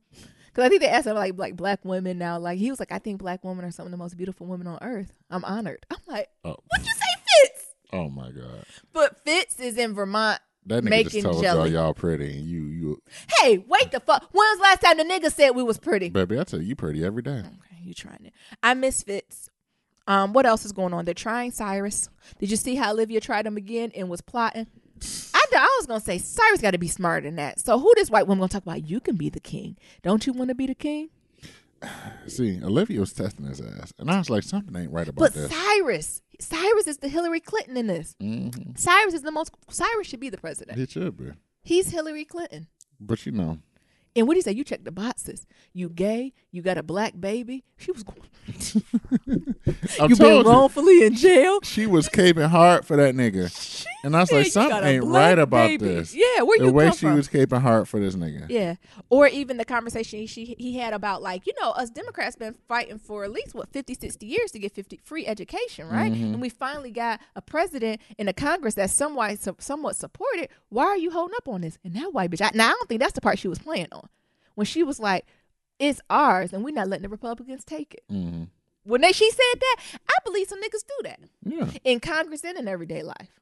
Because I think they asked him like black women now. Like he was like, I think black women are some of the most beautiful women on earth. I'm honored. I'm like, what'd you say, Fitz? Oh my God. But Fitz is in Vermont. That nigga just told y'all pretty, and you. Hey, wait the fuck! When was the last time the nigga said we was pretty? Baby, I tell you pretty every day. Okay, you trying it. I miss Fitz. What else is going on? They're trying Cyrus. Did you see how Olivia tried him again and was plotting? I was gonna say Cyrus got to be smarter than that. So who this white woman gonna talk about? You can be the king. Don't you want to be the king? See, Olivia was testing his ass, and I was like, something ain't right about this. But Cyrus is the Hillary Clinton in this. Mm-hmm. Cyrus should be the president. He should be. He's Hillary Clinton. But you know. And what do you say? You check the boxes. You gay. You got a black baby. She was going. You been wrongfully in jail. She was caping hard for that nigga. And I was like, something ain't right about this. Yeah, where you come from? The way she was caping hard for this nigga. Yeah. Or even the conversation he had about like, us Democrats been fighting for at least 50, 60 years to get free education, right? Mm-hmm. And we finally got a president in a Congress that's somewhat supported. Why are you holding up on this? And that white bitch. I don't think that's the part she was playing on. When she was like, it's ours and we're not letting the Republicans take it. Mm-hmm. When she said that, I believe some niggas do that. Yeah. In Congress and in everyday life.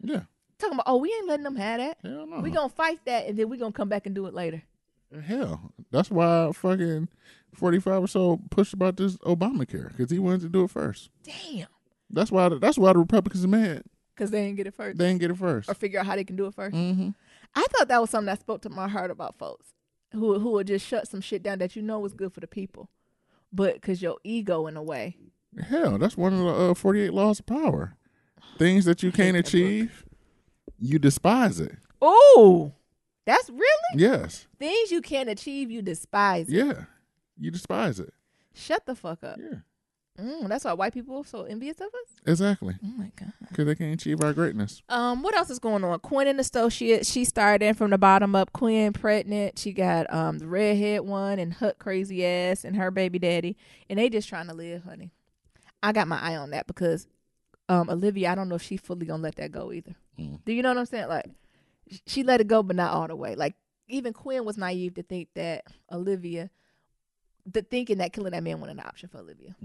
Yeah. Talking about, we ain't letting them have that. Hell no. We gonna fight that and then we gonna come back and do it later. Hell. That's why fucking 45 or so pushed about this Obamacare, because he wanted to do it first. Damn. That's why the Republicans are mad. Because they didn't get it first. They didn't get it first. Or figure out how they can do it first. Mm-hmm. I thought that was something that spoke to my heart about folks who would just shut some shit down that was good for the people. But because your ego in a way. Hell, that's one of the 48 laws of power. Things that you can't achieve, you despise it. Oh, that's really? Yes. Things you can't achieve, you despise it. Yeah, you despise it. Shut the fuck up. Yeah. That's why white people are so envious of us? Exactly. Oh, my God. Because they can't achieve our greatness. What else is going on? Quinn and Associates, she started in from the bottom up. Quinn pregnant. She got the redhead one and Huck crazy ass and her baby daddy. And they just trying to live, honey. I got my eye on that because Olivia, I don't know if she fully going to let that go either. Do you know what I'm saying? Like, she let it go, but not all the way. Like, even Quinn was naive to think that thinking that killing that man wasn't an option for Olivia.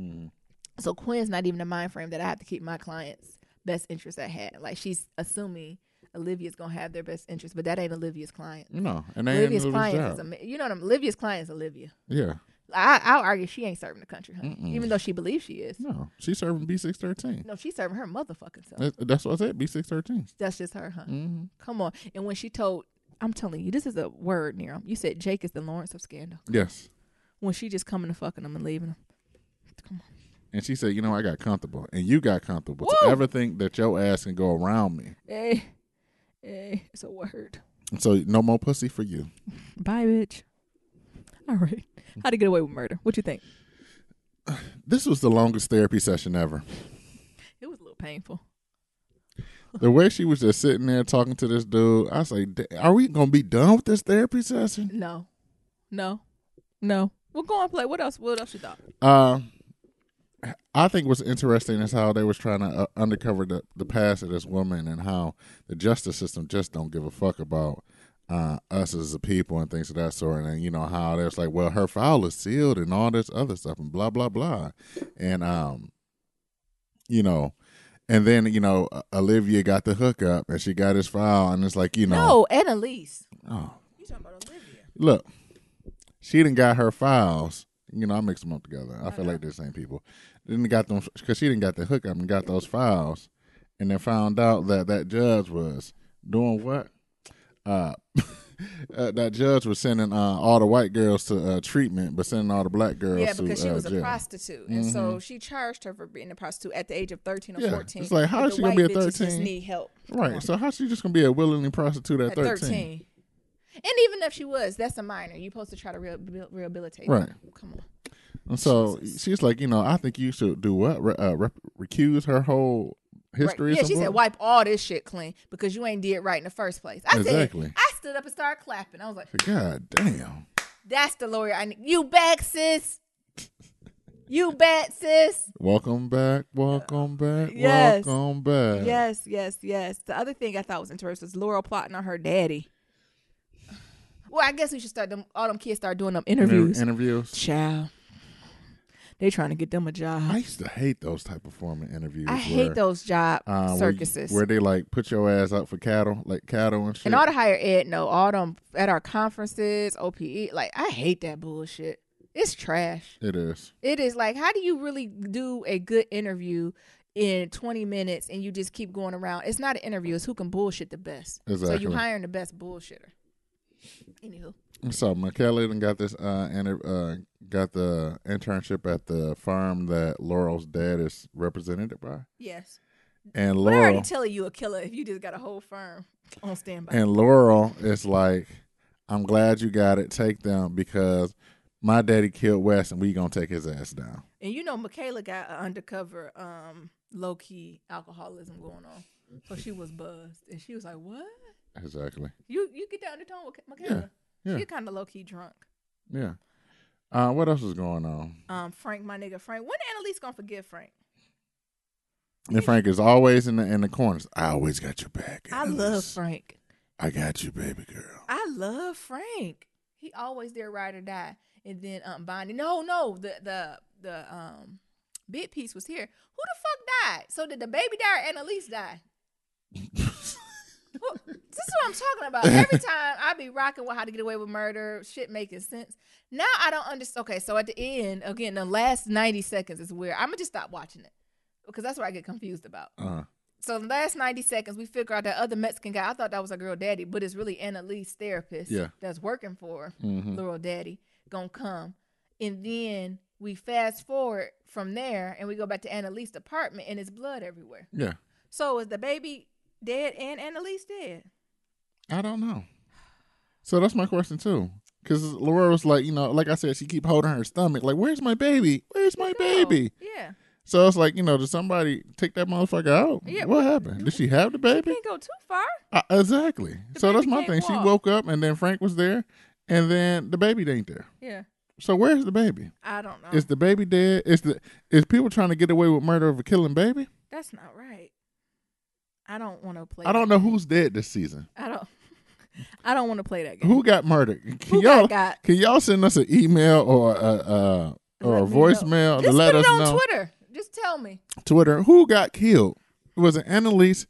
So Quinn's not even the mind frame that I have to keep my client's best interest at hand. Like, she's assuming Olivia's gonna have their best interest, but that ain't Olivia's client. No, and they Olivia's ain't client is you know what Olivia's client is Olivia. Yeah. I'll argue she ain't serving the country, honey. Even though she believes she is. No, she's serving B613. No, she's serving her motherfucking self. That's what I said, B613. That's just her, huh? Come on. And when she told, I'm telling you, this is a word, Nero. You said Jake is the Lawrence of scandal. Yes. When she just coming to fucking him and leaving him. Come on. And she said, I got comfortable. And you got comfortable. Woo! To ever think that your ass can go around me. Hey, it's a word. So no more pussy for you. Bye, bitch. All right. How'd he get away with murder? What you think? This was the longest therapy session ever. It was a little painful. The way she was just sitting there talking to this dude, I was like, are we going to be done with this therapy session? No. We'll go and play. What else you thought? I think what's interesting is how they was trying to uncover the past of this woman and how the justice system just don't give a fuck about us as a people and things of that sort. And, how there's like, well, her file is sealed and all this other stuff and blah, blah, blah. And, and then, Olivia got the hookup and she got his file and it's like, No, Annalise. Oh. You talking about Olivia. Look, she done got her files. I mixed them up together. I feel like they're the same people. Didn't got them because she didn't got the hookup and got those files, and then found out that judge was doing what? That judge was sending all the white girls to treatment, but sending all the black girls to Yeah, because she was jail. a prostitute, and so she charged her for being a prostitute at the age of 13 or 14. It's like, how is she gonna be at 13? Just need help, right? So how's she just gonna be a willingly prostitute at 13? And even if she was, that's a minor. You're supposed to try to rehabilitate. Right. Come on. And so she's like, I think you should do what? Recuse her whole history. Right. Yeah, she said wipe all this shit clean because you ain't did right in the first place. I stood up and started clapping. I was like, God damn. That's the lawyer I need. You back, sis. You back, sis. Welcome back. Yes. Welcome back. Yes. The other thing I thought was interesting was Laurel plotting on her daddy. Well, I guess we should all them kids start doing them interviews. Child. They trying to get them a job. I used to hate those type of formal interviews. I hate those job circuses. Where they like put your ass up for cattle and shit. And all the higher ed, all them at our conferences, OPE, like I hate that bullshit. It's trash. It is. It is like, how do you really do a good interview in 20 minutes and you just keep going around? It's not an interview. It's who can bullshit the best. Exactly. So you hiring the best bullshitter. Anywho. So Michaela done got this got the internship at the firm that Laurel's dad is represented by. Yes. And Laurel, Laurel already telling you a killer if you just got a whole firm on standby. And Laurel is like, I'm glad you got it. Take them because my daddy killed Wes and we gonna take his ass down. And Michaela got an undercover low key alcoholism going on. So she was buzzed. And she was like, what? Exactly. You get down the tone with Michaela. Yeah. She's kind of low key drunk. Yeah. What else is going on? Frank, my nigga Frank. When Annalise gonna forgive Frank? And Frank is always in the corners. I always got your back. Annalise. I love Frank. I got you, baby girl. I love Frank. He always there, ride or die. And then Bonnie. No, the big piece was here. Who the fuck died? So did the baby die or Annalise die? Well, this is what I'm talking about. Every time I be rocking with How to Get Away with Murder, shit making sense. Now I don't understand. Okay, so at the end, again, the last 90 seconds is where I'm going to just stop watching it because that's where I get confused about. Uh-huh. So the last 90 seconds, we figure out that other Mexican guy, I thought that was a girl daddy, but it's really Annalise's therapist that's working for little daddy, gonna come. And then we fast forward from there and we go back to Annalise's apartment and it's blood everywhere. Yeah. So is the baby dead and Annalise dead? I don't know. So that's my question too. Because Laura was like, like I said, she keep holding her stomach. Like, where's my baby? Where's my baby? Yeah. So it's like, did somebody take that motherfucker out? Yeah. What happened? Did she have the baby? She didn't go too far. Exactly. So that's my thing. She woke up and then Frank was there and then the baby ain't there. Yeah. So where's the baby? I don't know. Is the baby dead? Is people trying to get away with murder of a killing baby? That's not right. I don't want to play. I don't know who's dead this season. I don't want to play that game. Who got murdered? Can y'all send us an email or a voicemail to let us know? Just put it on Twitter. Just tell me. Twitter. Who got killed? Was it Annalise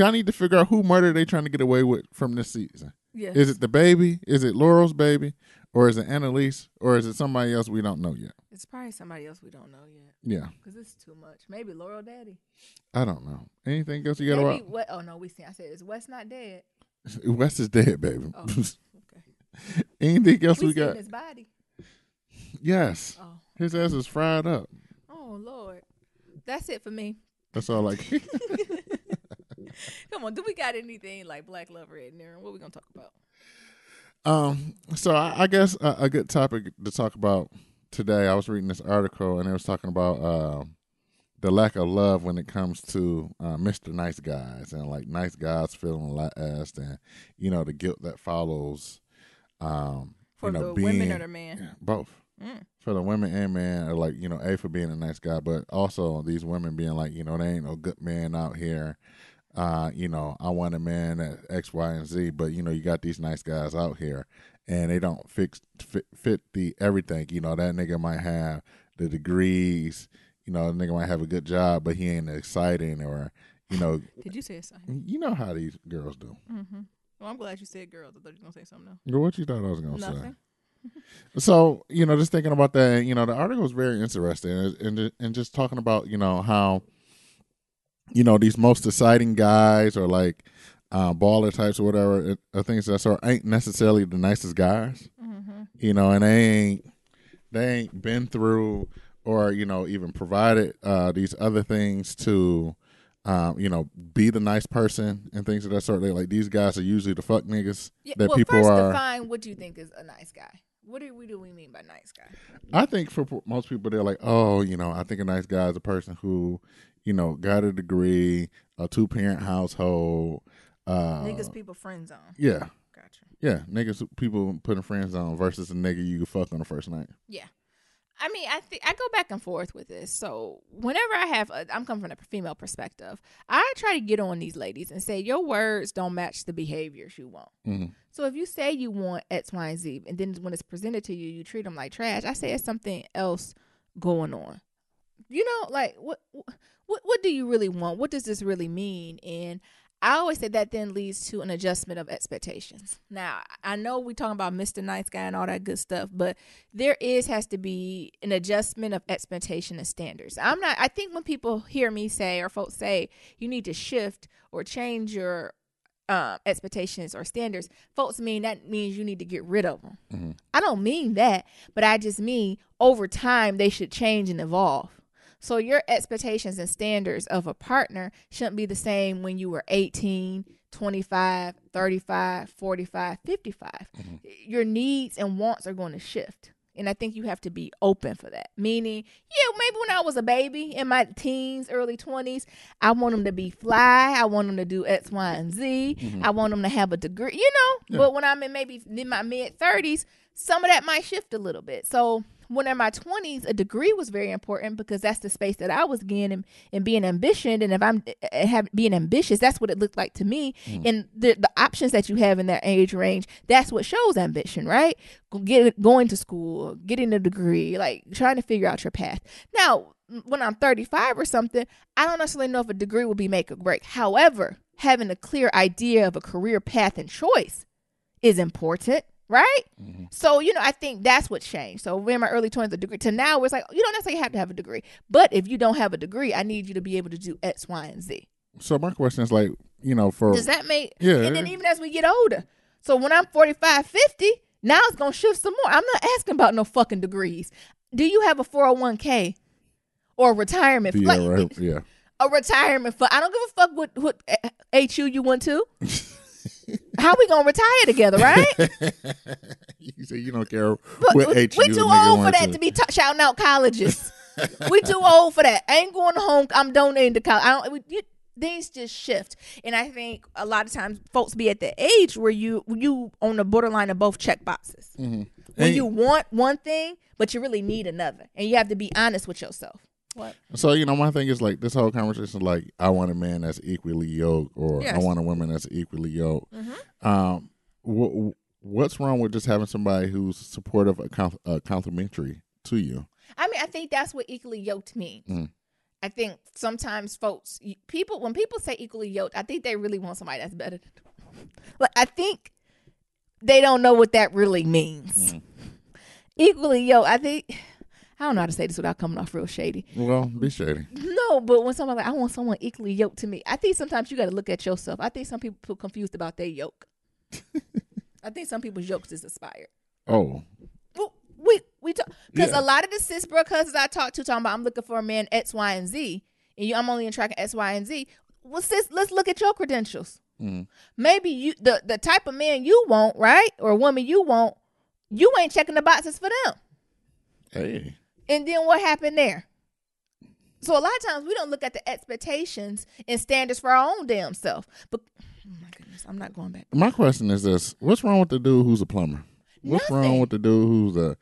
I need to figure out who murder they trying to get away with from this season. Yes. Is it the baby? Is it Laurel's baby? Or is it Annalise? Or is it somebody else we don't know yet? It's probably somebody else we don't know yet. Yeah. Because it's too much. Maybe Laurel Daddy. I don't know. Anything else you got to watch? Oh, no, I said, is Wes not dead? Wes is dead, baby. Oh, okay. Anything else we got? His body. Yes. Oh. His ass is fried up. Oh, Lord. That's it for me. That's all like. Come on, do we got anything like Black Love Red Naren? What we gonna talk about? So I guess a good topic to talk about today. I was reading this article and it was talking about the lack of love when it comes to Mr. Nice Guys and like nice guys feeling last and the guilt that follows. For the women or the man? Yeah, both. For the women and men are like, A, for being a nice guy, but also these women being like, they ain't no good man out here. I want a man that X, Y, and Z, but you got these nice guys out here and they don't fit the everything. That nigga might have the degrees, the nigga might have a good job, but he ain't exciting or, Did you say exciting? You know how these girls do. Mm-hmm. Well, I'm glad you said girls. I thought you were going to say something else. Girl, what you thought I was going to say? Nothing. So, just thinking about that, the article was very interesting and just talking about, how, these most exciting guys or like baller types or whatever, things that sort ain't necessarily the nicest guys, and they ain't been through or, even provided these other things to, be the nice person and things of that sort. Like these guys are usually the fuck niggas that people first are. Define what you think is a nice guy. What do we mean by nice guy? I think for most people, they're like, oh, I think a nice guy is a person who, got a degree, a 2-parent household. Niggas people friends on. Yeah. Gotcha. Yeah, niggas people putting friends on versus a nigga you can fuck on the first night. Yeah. I mean, I go back and forth with this. So whenever I'm coming from a female perspective, I try to get on these ladies and say, your words don't match the behaviors you want. Mm-hmm. So if you say you want X, Y, and Z, and then when it's presented to you, you treat them like trash, I say it's something else going on. Like what do you really want? What does this really mean? And I always say that then leads to an adjustment of expectations. Now, I know we're talking about Mr. Nice Guy and all that good stuff, but there has to be an adjustment of expectation and standards. I think when people hear me say or folks say you need to shift or change your expectations or standards, folks that means you need to get rid of them. Mm-hmm. I don't mean that, but I just mean over time they should change and evolve. So your expectations and standards of a partner shouldn't be the same when you were 18, 25, 35, 45, 55. Mm-hmm. Your needs and wants are going to shift. And I think you have to be open for that. Meaning, maybe when I was a baby in my teens, early 20s, I want them to be fly. I want them to do X, Y, and Z. Mm-hmm. I want them to have a degree, Yeah. But when I'm in my mid 30s, some of that might shift a little bit. So when in my 20s, a degree was very important because that's the space that I was getting and being ambitious. And if I'm being ambitious, that's what it looked like to me. And the options that you have in that age range, that's what shows ambition, right? Going to school, getting a degree, like trying to figure out your path. Now, when I'm 35 or something, I don't necessarily know if a degree will be make or break. However, having a clear idea of a career path and choice is important. Right? Mm-hmm. So, I think that's what changed. So in my early 20s, a degree to now, it's like, you don't necessarily have to have a degree. But if you don't have a degree, I need you to be able to do X, Y, and Z. So my question is like, does that make, and then even as we get older. So when I'm 45, 50, now it's going to shift some more. I'm not asking about no fucking degrees. Do you have a 401k or a retirement? Yeah. A retirement fund. I don't give a fuck what HU you went to. How we gonna retire together, right? You say you don't care what age we too old for that to be shouting out colleges. We too old for that. I ain't going home. I'm donating to college. Things just shift, and I think a lot of times folks be at the age where you on the borderline of both check boxes. Mm-hmm. When you want one thing, but you really need another, and you have to be honest with yourself. What? So, my thing is like this whole conversation, like I want a man that's equally yoked or yes. I want a woman that's equally yoked. Mm-hmm. What's wrong with just having somebody who's supportive, complimentary to you? I mean, I think that's what equally yoked means. Mm. I think sometimes when people say equally yoked, I think they really want somebody that's better than them. Like, I think they don't know what that really means. Equally yoked, I don't know how to say this without coming off real shady. Well, be shady. No, but when someone like, I want someone equally yoked to me, I think sometimes you got to look at yourself. I think some people feel confused about their yoke. I think some people's yokes is aspired. Oh. Well, we talk because a lot of the cis bro cousins I talk to talking about I'm looking for a man X, Y, and Z, and I'm only in tracking X, Y, and Z. Well, sis, let's look at your credentials. Maybe you the type of man you want, right, or woman you want, you ain't checking the boxes for them. Hey. And then what happened there? So a lot of times we don't look at the expectations and standards for our own damn self. But oh my goodness, I'm not going back. My question is this: what's wrong with the dude who's a plumber? What's wrong with the dude who's a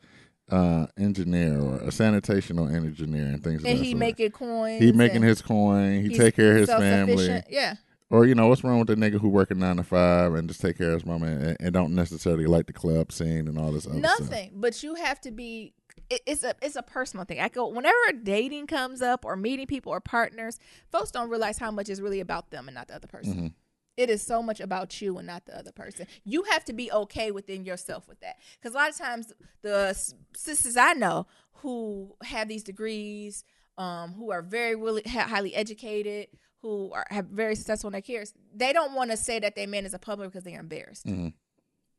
engineer or a sanitational engineer and things like that? And he making coins. He making his coin. He take care of his family. Yeah. Or, what's wrong with the nigga who working 9 to 5 and just take care of his mama and don't necessarily like the club scene and all this other stuff? Nothing. But you have to be. It's a personal thing. Whenever dating comes up or meeting people or partners, folks don't realize how much is really about them and not the other person. It is so much about you and not the other person. You have to be okay within yourself with that. Because a lot of times the sisters I know who have these degrees, who are very really highly educated, who have very successful in their careers, they don't want to say that their man is a plumber because they're embarrassed.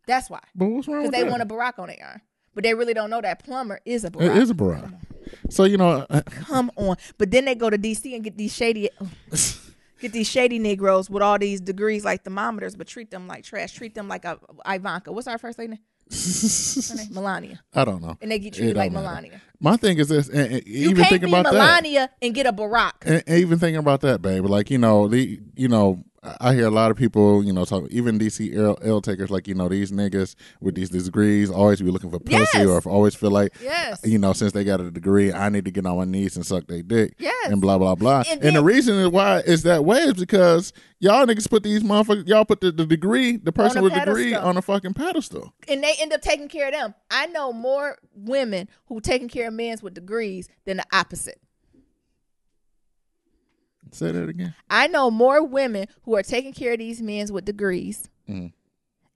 That's why. But what's wrong with that? Because they want a Barack on their arm. But they really don't know that plumber is a Barack. It is a Barack. So, come on. But then they go to D.C. and get these shady Negroes with all these degrees like thermometers, but treat them like trash. Treat them like a Ivanka. What's our first lady name? Her name? Melania. I don't know. And they get treated like Melania. My thing is this, and you even can't thinking be about Melania that, and get a Barack. And even thinking about that, baby, like I hear a lot of people, talk, even DC L takers, like, these niggas with these degrees always be looking for pussy or always feel like, since they got a degree, I need to get on my knees and suck their dick and blah, blah, blah. And the reason why it's that way is because y'all niggas put these motherfuckers, y'all put the degree, the person with the degree on a fucking pedestal. And they end up taking care of them. I know more women who taking care of men with degrees than the opposite. Say that again. I know more women who are taking care of these men with degrees than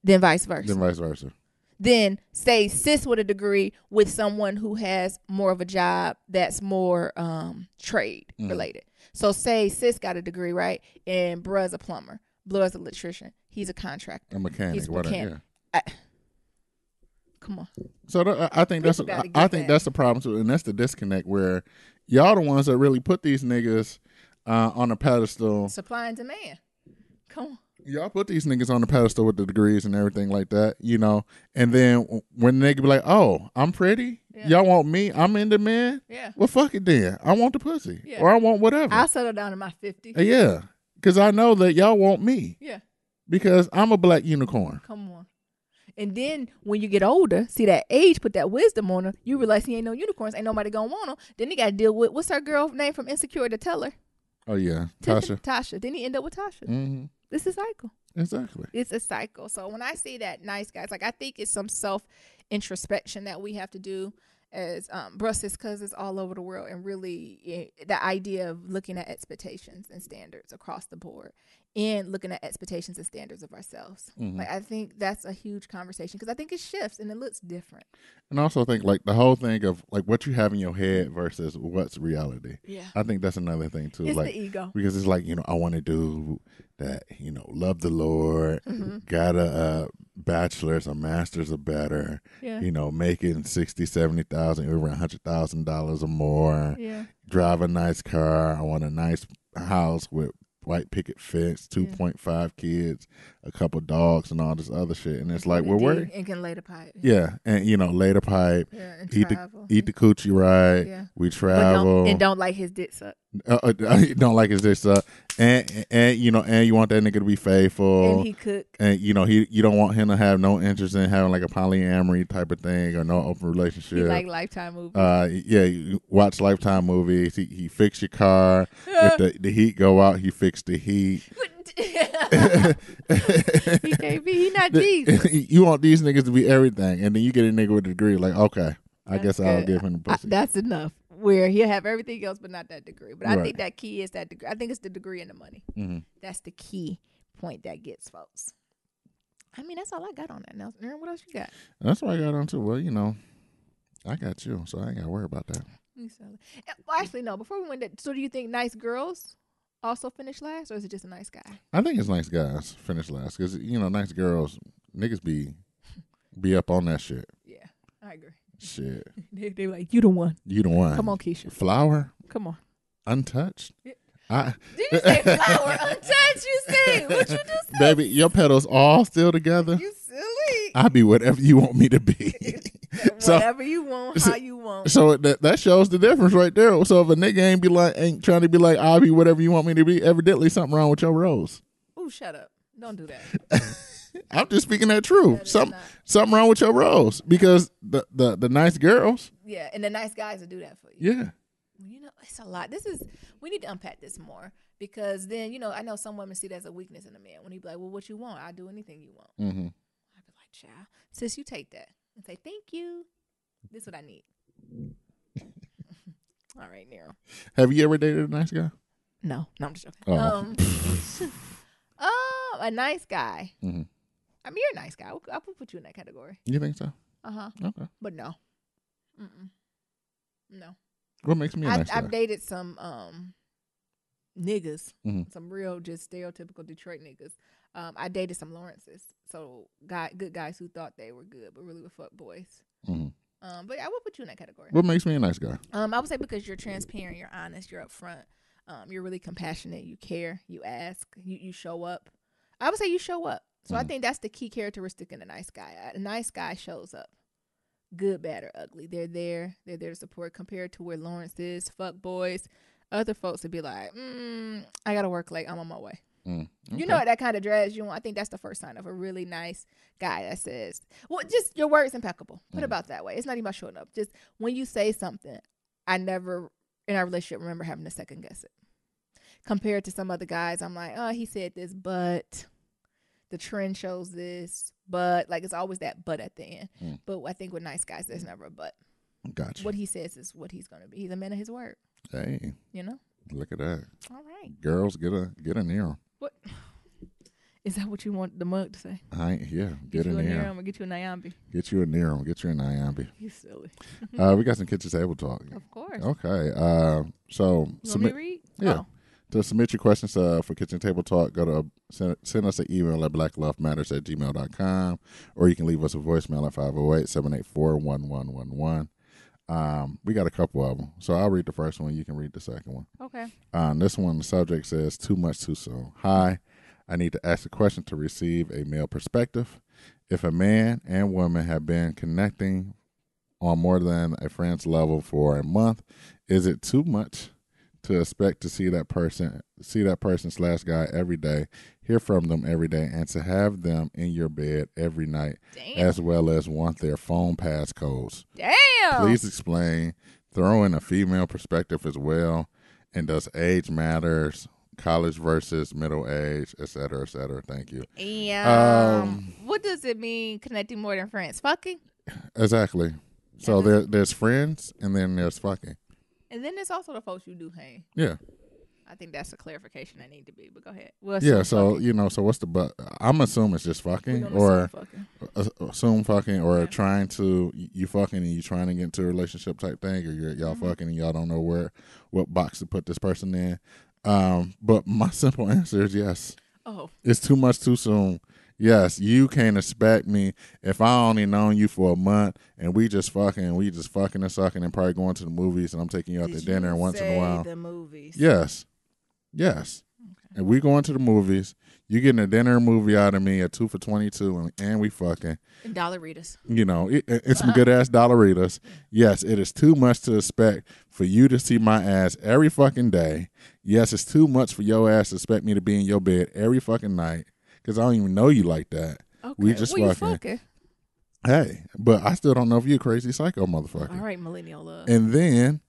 vice versa. Then say cis with a degree with someone who has more of a job that's more trade related. So say cis got a degree, right? And bruh's a plumber. Bruh's an electrician. He's a contractor. A mechanic. He's a mechanic. Come on. So I think that's the problem too, and that's the disconnect where y'all the ones that really put these niggas on a pedestal. Supply and demand. Come on. Y'all put these niggas on the pedestal with the degrees and everything like that, and then when the nigga be like, oh, I'm pretty, y'all want me, I'm in demand, well, fuck it then. I want the pussy, or I want whatever. I'll settle down in my 50s. Yeah, because I know that y'all want me. Yeah. Because I'm a black unicorn. Come on. And then when you get older, see that age put that wisdom on her, you realize he ain't no unicorns, ain't nobody gonna want him. Then he got to deal with, what's her girl name from Insecure to tell her? Oh, yeah. Tasha. Then he end up with Tasha. Mm-hmm. It's a cycle. Exactly. It's a cycle. So when I see that nice guys, like I think it's some self-introspection that we have to do as brothers, cousins all over the world, and really the idea of looking at expectations and standards across the board and looking at expectations and standards of ourselves. Like I think that's a huge conversation because I think it shifts and it looks different. And I also think like the whole thing of like what you have in your head versus what's reality. Yeah. I think that's another thing too. It's like the ego. Because it's like, I want to do that, love the Lord, got a bachelor's, a master's or better, making 60, 70,000, over $100,000 or more, drive a nice car. I want a nice house with white picket fence, 2.5 kids, a couple dogs, and all this other shit. And it's like, we're and can lay the pipe. Yeah, and lay the pipe. Yeah, and eat the coochie right. Yeah. We travel and don't like his dick suck. Don't like his dick suck, and you want that nigga to be faithful. And he cook. And you don't want him to have no interest in having like a polyamory type of thing or no open relationship. He like Lifetime movies. You watch Lifetime movies. He fix your car. If the heat go out, he fix the heat. He can't be. He not Jesus. You want these niggas to be everything, and then you get a nigga with a degree. Like, okay, I guess I'll give him the pussy. That's enough. where he'll have everything else but not that degree. But I Right. think that key is that degree. I think it's the degree and the money. Mm-hmm. That's the key point that gets folks. I mean, that's all I got on that. Now, Aaron, what else you got? That's what I got on too. Well, I got you, so I ain't got to worry about that. Well, actually, no. Before we went, so do you think nice girls also finish last, or is it just a nice guy? I think it's nice guys finish last because nice girls, niggas be up on that shit. Yeah, I agree. Shit, they like, you the one. you the one. Come on, Keisha. Flower, Come on. untouched. Yeah. I Did you say flower untouched? You say what you just said? Baby, your petals all still together. You silly. I'll be whatever you want me to be. So- Whatever you want, how you want. So that shows the difference right there. So if a nigga ain't trying to be like, I'll be whatever you want me to be, evidently something wrong with your rose. Ooh, shut up. Don't do that. I'm just speaking that true. That is Something wrong with your rose because the nice girls. Yeah, and the nice guys will do that for you. Yeah. It's a lot. We need to unpack this more because then, I know some women see that as a weakness in a man. When he be like, well, what you want? I'll do anything you want. Mm-hmm. I'd be like, child, sis, you take that and say, thank you. This is what I need. All right, Nero. Have you ever dated a nice guy? No, I'm just joking. Oh. A nice guy. Mm-hmm. I mean, you're a nice guy. I will put you in that category. You think so? Uh-huh. Okay. But no. Mm-mm. No. What makes me a nice guy? I've dated some niggas, Mm-hmm. some real just stereotypical Detroit niggas. I dated some Lawrences, so good guys who thought they were good but really were fuck boys. Mm-hmm. But I would put you in that category. What makes me a nice guy? I would say because you're transparent, you're honest, you're upfront, you're really compassionate, you care, you ask, you show up. I would say you show up. So I think that's the key characteristic in a nice guy. A nice guy shows up. Good, bad, or ugly. They're there to support compared to where Lawrence is, fuck boys. Other folks would be like, I got to work late. I'm on my way. Okay. That kind of drags you on. I think that's the first sign of a really nice guy that says, well, just your word's impeccable. Put it about that way. It's not even about showing up. Just when you say something, I never in our relationship remember having to second guess it. Compared to some other guys, I'm like, oh, he said this, but the trend shows this, but like it's always that but at the end. But I think with nice guys, there's never a but. Gotcha. What he says is what he's going to be. He's a man of his word. Hey. Look at that. All right. Girls, get a Nero. What? Is that what you want the mug to say? Get a Nero. I'm going to get you a Nyambi. Get you a Nero. Get you a Nyambi. You silly. We got some kitchen table talk. Of course. Okay. So you want me to read? Yeah. Oh. To submit your questions for Kitchen Table Talk, go to send us an email at blacklovematters@gmail.com, or you can leave us a voicemail at 508-784-1111. We got a couple of them, so I'll read the first one. You can read the second one. Okay. This one, the subject says, too much too soon. Hi, I need to ask a question to receive a male perspective. If a man and woman have been connecting on more than a friend's level for a month, is it too much to expect to see that person / guy every day, hear from them every day, and to have them in your bed every night, as well as want their phone passcodes? Damn. Please explain. Throw in a female perspective as well. And does age matters? College versus middle age, et cetera, et cetera. Thank you. What does it mean connecting more than friends? Fucking? Exactly. So there's friends and then there's fucking. And then there's also the folks you do hang. Yeah. I think that's a clarification that need to be, but go ahead. So what's the but? I'm assuming it's just fucking or assume fucking or trying to you fucking and you trying to get into a relationship type thing, or y'all fucking and y'all don't know what box to put this person in. But my simple answer is yes. Oh, it's too much too soon. Yes, you can't expect me if I only known you for a month and we just fucking and sucking and probably going to the movies and I'm taking you out to dinner once in a while. The movies. Yes. Okay. And we going to the movies. You getting a dinner movie out of me at 2 for $22 and we fucking. And Dollaritas. It's some good ass Dollaritas. Yes, it is too much to expect for you to see my ass every fucking day. Yes, it's too much for your ass to expect me to be in your bed every fucking night. Because I don't even know you like that. Okay. We just fucking. Hey, but I still don't know if you're a crazy psycho motherfucker. All right, millennial love. And then,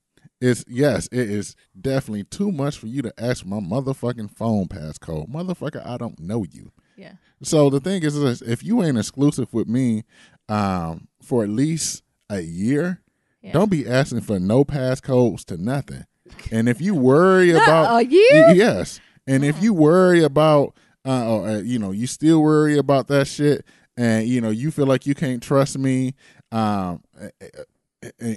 it is definitely too much for you to ask for my motherfucking phone passcode. Motherfucker, I don't know you. Yeah. So the thing is if you ain't exclusive with me for at least a year, Don't be asking for no passcodes to nothing. And if you worry about a year, yes, and if you worry about, you still worry about that shit, and you feel like you can't trust me,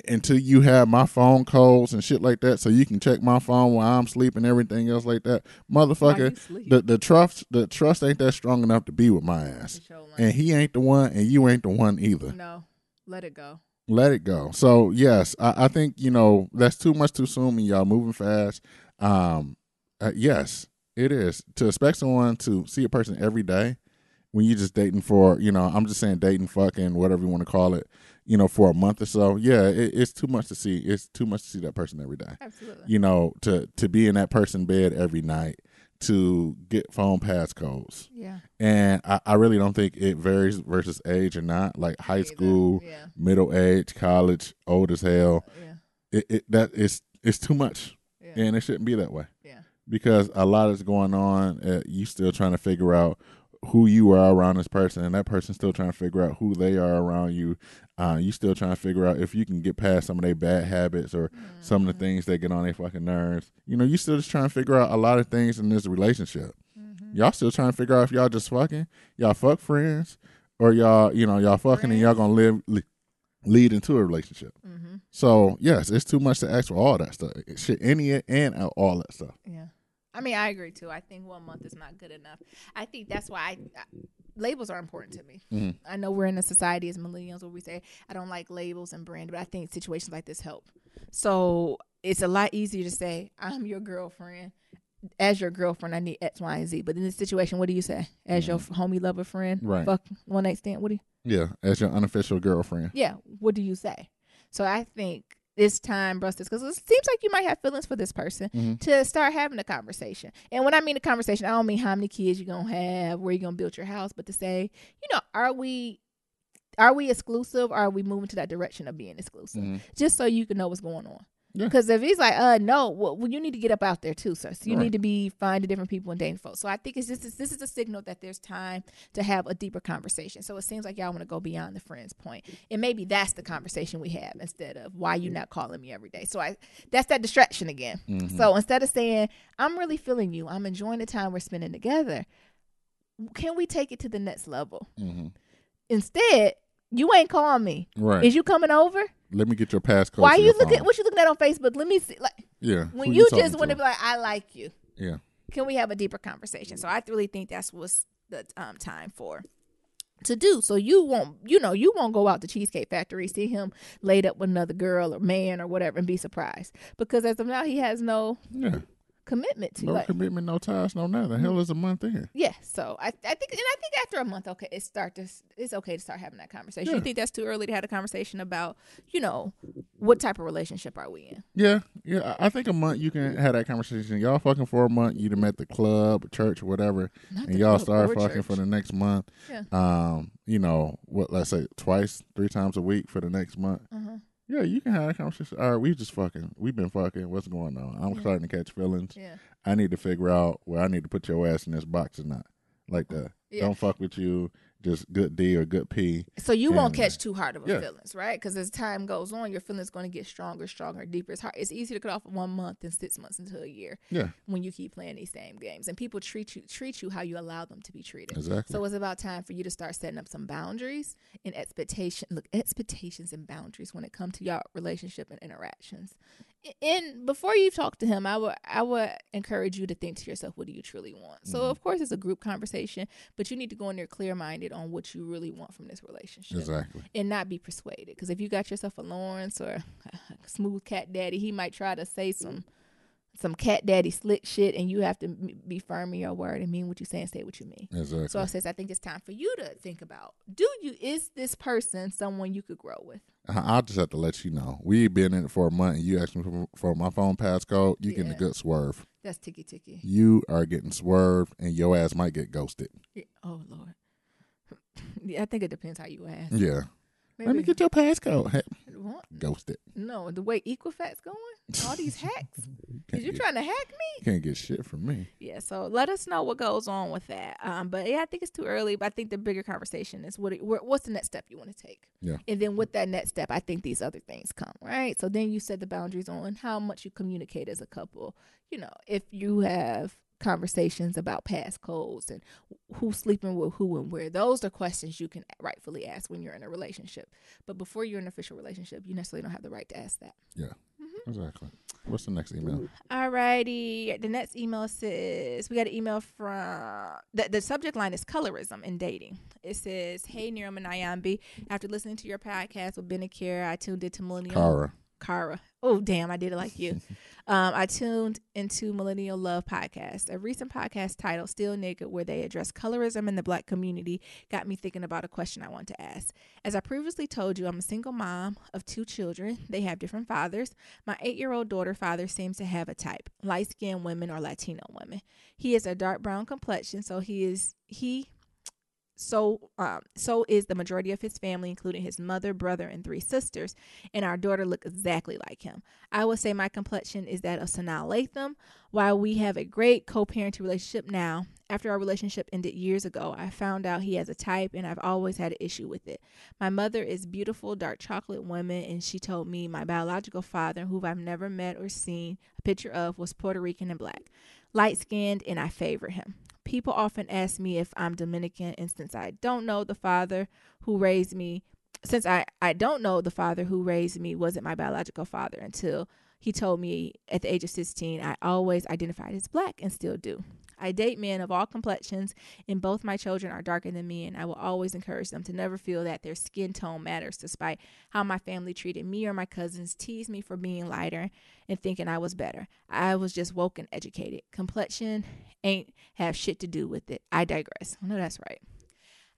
until you have my phone codes and shit like that, so you can check my phone while I'm sleeping, everything else like that, motherfucker. The trust ain't that strong enough to be with my ass, and he ain't the one, and you ain't the one either. No, let it go. Let it go. So yes, I think that's too much too soon, and y'all moving fast. Yes, it is to expect someone to see a person every day when you're just dating for I'm just saying dating, fucking, whatever you want to call it. For a month or so, it's too much to see. It's too much to see that person every day. Absolutely. To be in that person's bed every night, to get phone passcodes. Yeah. And I really don't think it varies versus age or not. Like high school, middle age, college, old as hell. Yeah. It's too much. Yeah. And it shouldn't be that way. Yeah. Because a lot is going on. You still trying to figure out who you are around this person, and that person's still trying to figure out who they are around you. You still trying to figure out if you can get past some of their bad habits or some of the things that get on their fucking nerves. You still just trying to figure out a lot of things in this relationship. Y'all still trying to figure out if y'all just fucking, y'all fuck friends, or y'all fucking friends, and y'all gonna lead into a relationship. So yes, it's too much to ask for all that stuff. Shit, any and all that stuff. Yeah. I mean, I agree too. I think 1 month is not good enough. I think that's why labels are important to me. I know we're in a society as millennials where we say, I don't like labels and brand, but I think situations like this help. So it's a lot easier to say, I'm your girlfriend. As your girlfriend, I need X, Y, and Z. But in this situation, what do you say? As your homie, lover, friend? Right. Fuck, one night stand? What do you? Yeah, as your unofficial girlfriend. Yeah, what do you say? So I think it's time, because it seems like you might have feelings for this person, to start having a conversation. And when I mean a conversation, I don't mean how many kids you're going to have, where you're going to build your house, but to say, are we exclusive, or are we moving to that direction of being exclusive? Just so you can know what's going on. Because if he's like, no, well, you need to get up out there too, sir. So you need to be finding different people and dating folks. So I think this is a signal that there's time to have a deeper conversation. So it seems like y'all want to go beyond the friends point. And maybe that's the conversation we have instead of why you not calling me every day. So that's that distraction again. So instead of saying, I'm really feeling you, I'm enjoying the time we're spending together, can we take it to the next level? Instead, you ain't calling me. Right. Is you coming over? Let me get your passcode. Why you looking? What you looking at on Facebook? Let me see. When you just want to be like, I like you. Yeah. Can we have a deeper conversation? So I really think that's what's the time to do. So you won't go out to Cheesecake Factory, see him laid up with another girl or man or whatever, and be surprised, because as of now he has no commitment to no commitment, no ties, no nothing. The hell is a month in? Yeah. So I think after a month, okay, it's okay to start having that conversation. You think that's too early to have a conversation about, what type of relationship are we in? Yeah. I think a month you can have that conversation. Y'all fucking for a month, you'd have met the club, church, whatever, and y'all start fucking church for the next month. Yeah. Let's say 3 times a week for the next month. Yeah, you can have a conversation. All right, we've been fucking. What's going on? I'm starting to catch feelings. Yeah. I need to figure out where I need to put your ass in this box or not. Like that. Yeah. Don't fuck with you. Just good D or good P. So you won't catch too hard of a feelings, right? Because as time goes on, your feelings going to get stronger, deeper. It's easy to cut off 1 month and 6 months into a year. Yeah. When you keep playing these same games, and people treat you how you allow them to be treated. Exactly. So it's about time for you to start setting up some boundaries and expectations and boundaries when it comes to your relationship and interactions. And before you talk to him, I would encourage you to think to yourself, what do you truly want? So of course it's a group conversation, but you need to go in there clear-minded on what you really want from this relationship. Exactly. And not be persuaded. Because if you got yourself a Lawrence or a smooth cat daddy, he might try to say some cat daddy slick shit, and you have to be firm in your word and mean what you say and say what you mean. Exactly. So I think it's time for you to think about, is this person someone you could grow with? I'll just have to let you know. We've been in it for a month, and you asked me for my phone passcode. You're getting a good swerve. That's ticky. You are getting swerved, and your ass might get ghosted. Yeah. Oh, Lord. Yeah, I think it depends how you ask. Yeah. Maybe. Let me get your passcode. Hey, what? Ghosted. No, the way Equifax going? All these hacks. Is you trying to hack me? Can't get shit from me. Yeah, so let us know what goes on with that. But yeah, I think it's too early. But I think the bigger conversation is what's the next step you want to take? Yeah. And then with that next step, I think these other things come, right? So then you set the boundaries on how much you communicate as a couple. You know, if you have conversations about past codes and who's sleeping with who and where, those are questions you can rightfully ask when you're in a relationship. But before you're in an official relationship, you necessarily don't have the right to ask that. Yeah. Exactly. What's the next email? Alrighty. The next email says, we got an email from, the subject line is colorism in dating. It says, hey, Niram and Ayambi, after listening to your podcast with Ben and Kara, I tuned into Millennial. Kara. Oh, damn, I did it like you. I tuned into Millennial Love Podcast. A recent podcast titled Still Naked, where they address colorism in the Black community, got me thinking about a question I want to ask. As I previously told you, I'm a single mom of 2 children. They have different fathers. My 8-year-old daughter father seems to have a type, light-skinned women or Latino women. He is a dark brown complexion, so so is the majority of his family, including his mother, brother, and 3 sisters, and our daughter look exactly like him. I would say my complexion is that of Sanaa Latham. While we have a great co-parenting relationship now, after our relationship ended years ago, I found out he has a type, and I've always had an issue with it. My mother is beautiful, dark chocolate woman, and she told me my biological father, who I've never met or seen a picture of, was Puerto Rican and Black, light-skinned, and I favor him. People often ask me if I'm Dominican, and since I don't know the father who raised me, wasn't my biological father until he told me at the age of 16, I always identified as Black and still do. I date men of all complexions, and both my children are darker than me, and I will always encourage them to never feel that their skin tone matters, despite how my family treated me or my cousins, teased me for being lighter and thinking I was better. I was just woke and educated. Complexion ain't have shit to do with it. I digress. I know that's right.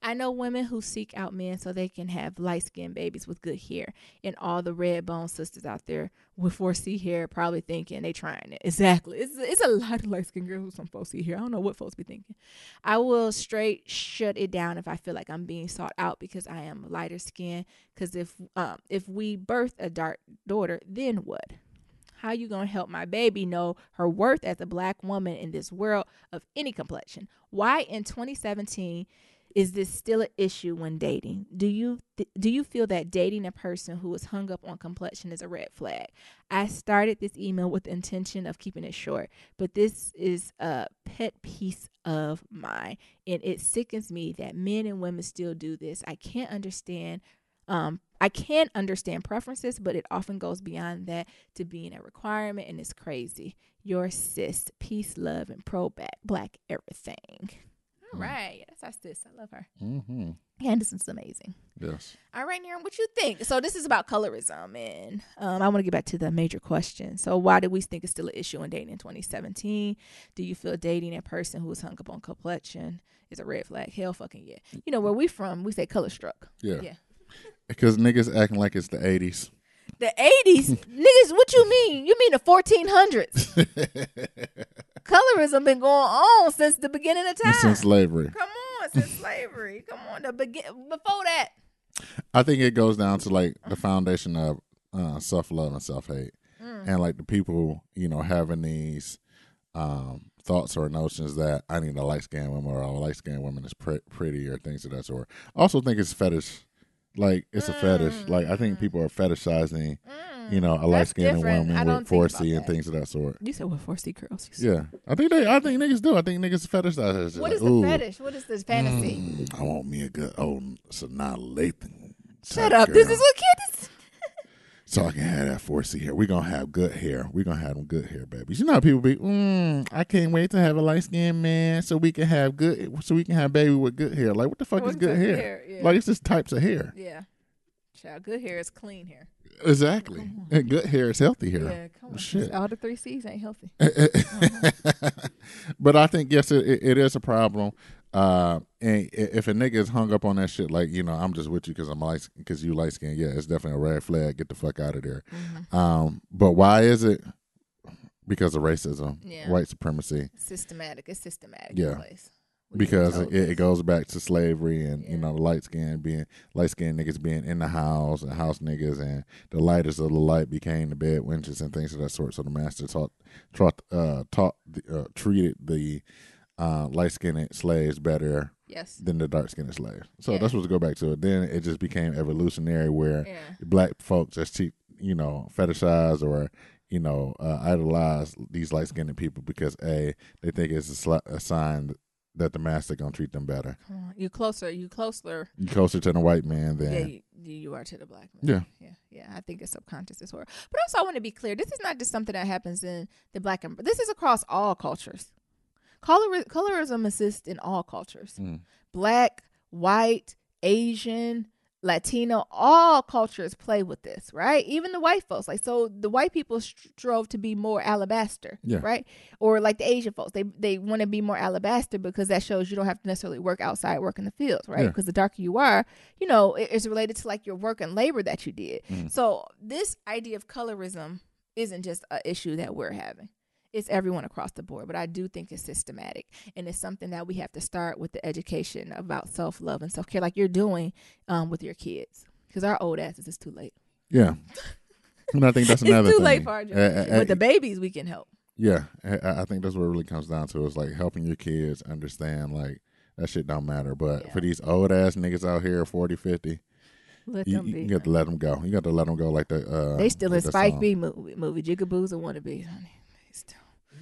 I know women who seek out men so they can have light-skinned babies with good hair, and all the red bone sisters out there with 4C hair probably thinking they trying it. Exactly. It's a lot of light-skinned girls with some 4C hair. I don't know what folks be thinking. I will straight shut it down if I feel like I'm being sought out because I am lighter skinned. Because if we birth a dark daughter, then what? How you gonna help my baby know her worth as a Black woman in this world of any complexion? Why in 2017 is this still an issue when dating? Do you feel that dating a person who is hung up on complexion is a red flag? I started this email with the intention of keeping it short, but this is a pet piece of mine, and it sickens me that men and women still do this. I can understand preferences, but it often goes beyond that to being a requirement, and it's crazy. Your sis, peace, love, and pro-Black everything. All right. That's our sis. I love her. Mm-hmm. Anderson's amazing. Yes. All right, Niram, what you think? So this is about colorism, and I want to get back to the major question. So why do we think it's still an issue in dating in 2017? Do you feel dating a person who is hung up on complexion is a red flag? Hell fucking yeah. You know, where we from, we say color struck. Yeah. Because niggas acting like it's the 80s. The 80s? Niggas, what you mean? You mean the 1400s? Colorism been going on since the beginning of time. Since slavery. Come on, since slavery. Come on, before that. I think it goes down to like the foundation of self-love and self-hate. And like the people, having these thoughts or notions that I need a light-skinned woman or a light-skinned woman is pretty or things of that sort. I also think it's fetish. Like, it's a fetish. Like, I think people are fetishizing, a light-skinned woman with 4C and things of that sort. You said with 4C girls. Yeah. I think niggas do. I think niggas fetishize it. What is the fetish? What is this fantasy? I want me a good old Sanaa Latham. Shut up. Girl. This is what kids. So I can have that 4C hair. We're going to have good hair. We're going to have them good hair babies. You know how people be, I can't wait to have a light-skinned man so we can have baby with good hair. Like, what the fuck is good hair? Yeah. Like, it's just types of hair. Yeah. Child, good hair is clean hair. Exactly. And good hair is healthy hair. Yeah, come on. Shit. All the 3 C's ain't healthy. But I think, yes, it is a problem. And if a nigga is hung up on that shit, like, I'm just with you because you light skinned, yeah, it's definitely a red flag. Get the fuck out of there. Mm-hmm. But why is it? Because of racism, white supremacy. Systematic. It's systematic. Yeah. Because it goes back to slavery and you know the light skinned niggas being in the house and house niggas, and the lightest of the light became the bed wenches and things of that sort. So the master treated the light skinned slaves better than the dark skinned slaves. So that's what to go back to it. Then it just became evolutionary where black folks just fetishize or idolize these light skinned people because they think it's a sign that the master gonna treat them better. You closer to the white man than you are to the black man. Yeah. I think it's subconscious as well. But also, I want to be clear: this is not just something that happens in the black and this is across all cultures. Colorism exists in all cultures: black, white, Asian, Latino. All cultures play with this, right? Even the white folks. Like, so the white people strove to be more alabaster, right? Or like the Asian folks, they want to be more alabaster because that shows you don't have to necessarily work outside, work in the fields, right? Because the darker you are, it's related to like your work and labor that you did. So this idea of colorism isn't just an issue that we're having. It's everyone across the board, but I do think it's systematic, and it's something that we have to start with the education about self-love and self-care, like you're doing with your kids, because our old asses is too late. Yeah, and I think that's another thing. It's too late for our generation. With the babies, we can help. Yeah, I think that's what it really comes down to is like helping your kids understand like that shit don't matter, but for these old ass niggas out here, 40, 50, you got to let them go. You got to let them go like that. They still in Spike B movie Jigaboos and Wannabes, honey.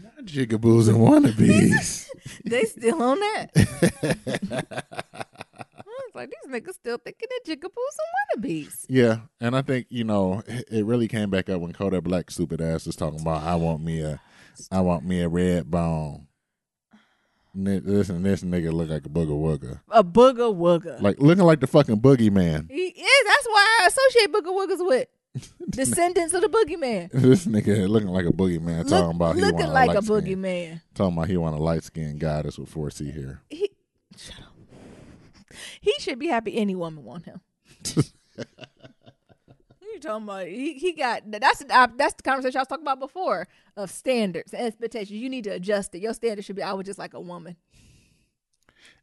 Not jigaboos and wannabes. They still on that. I was like, these niggas still thinking of jigaboos and wannabes. Yeah, and I think it really came back up when Kodak Black stupid ass was talking about I want me a red bone. This nigga look like a booger wooger. A booger wooger. Like looking like the fucking boogeyman. He is. That's why I associate booger woogers with descendants of the boogeyman. This nigga looking like a boogeyman. Talking about he looking like a boogeyman. Talking about he want a light skinned goddess with 4C hair. Shut up. He should be happy any woman want him. You talking about he got that's the conversation I was talking about before of standards and expectations. You need to adjust it. Your standard should be I was just like a woman.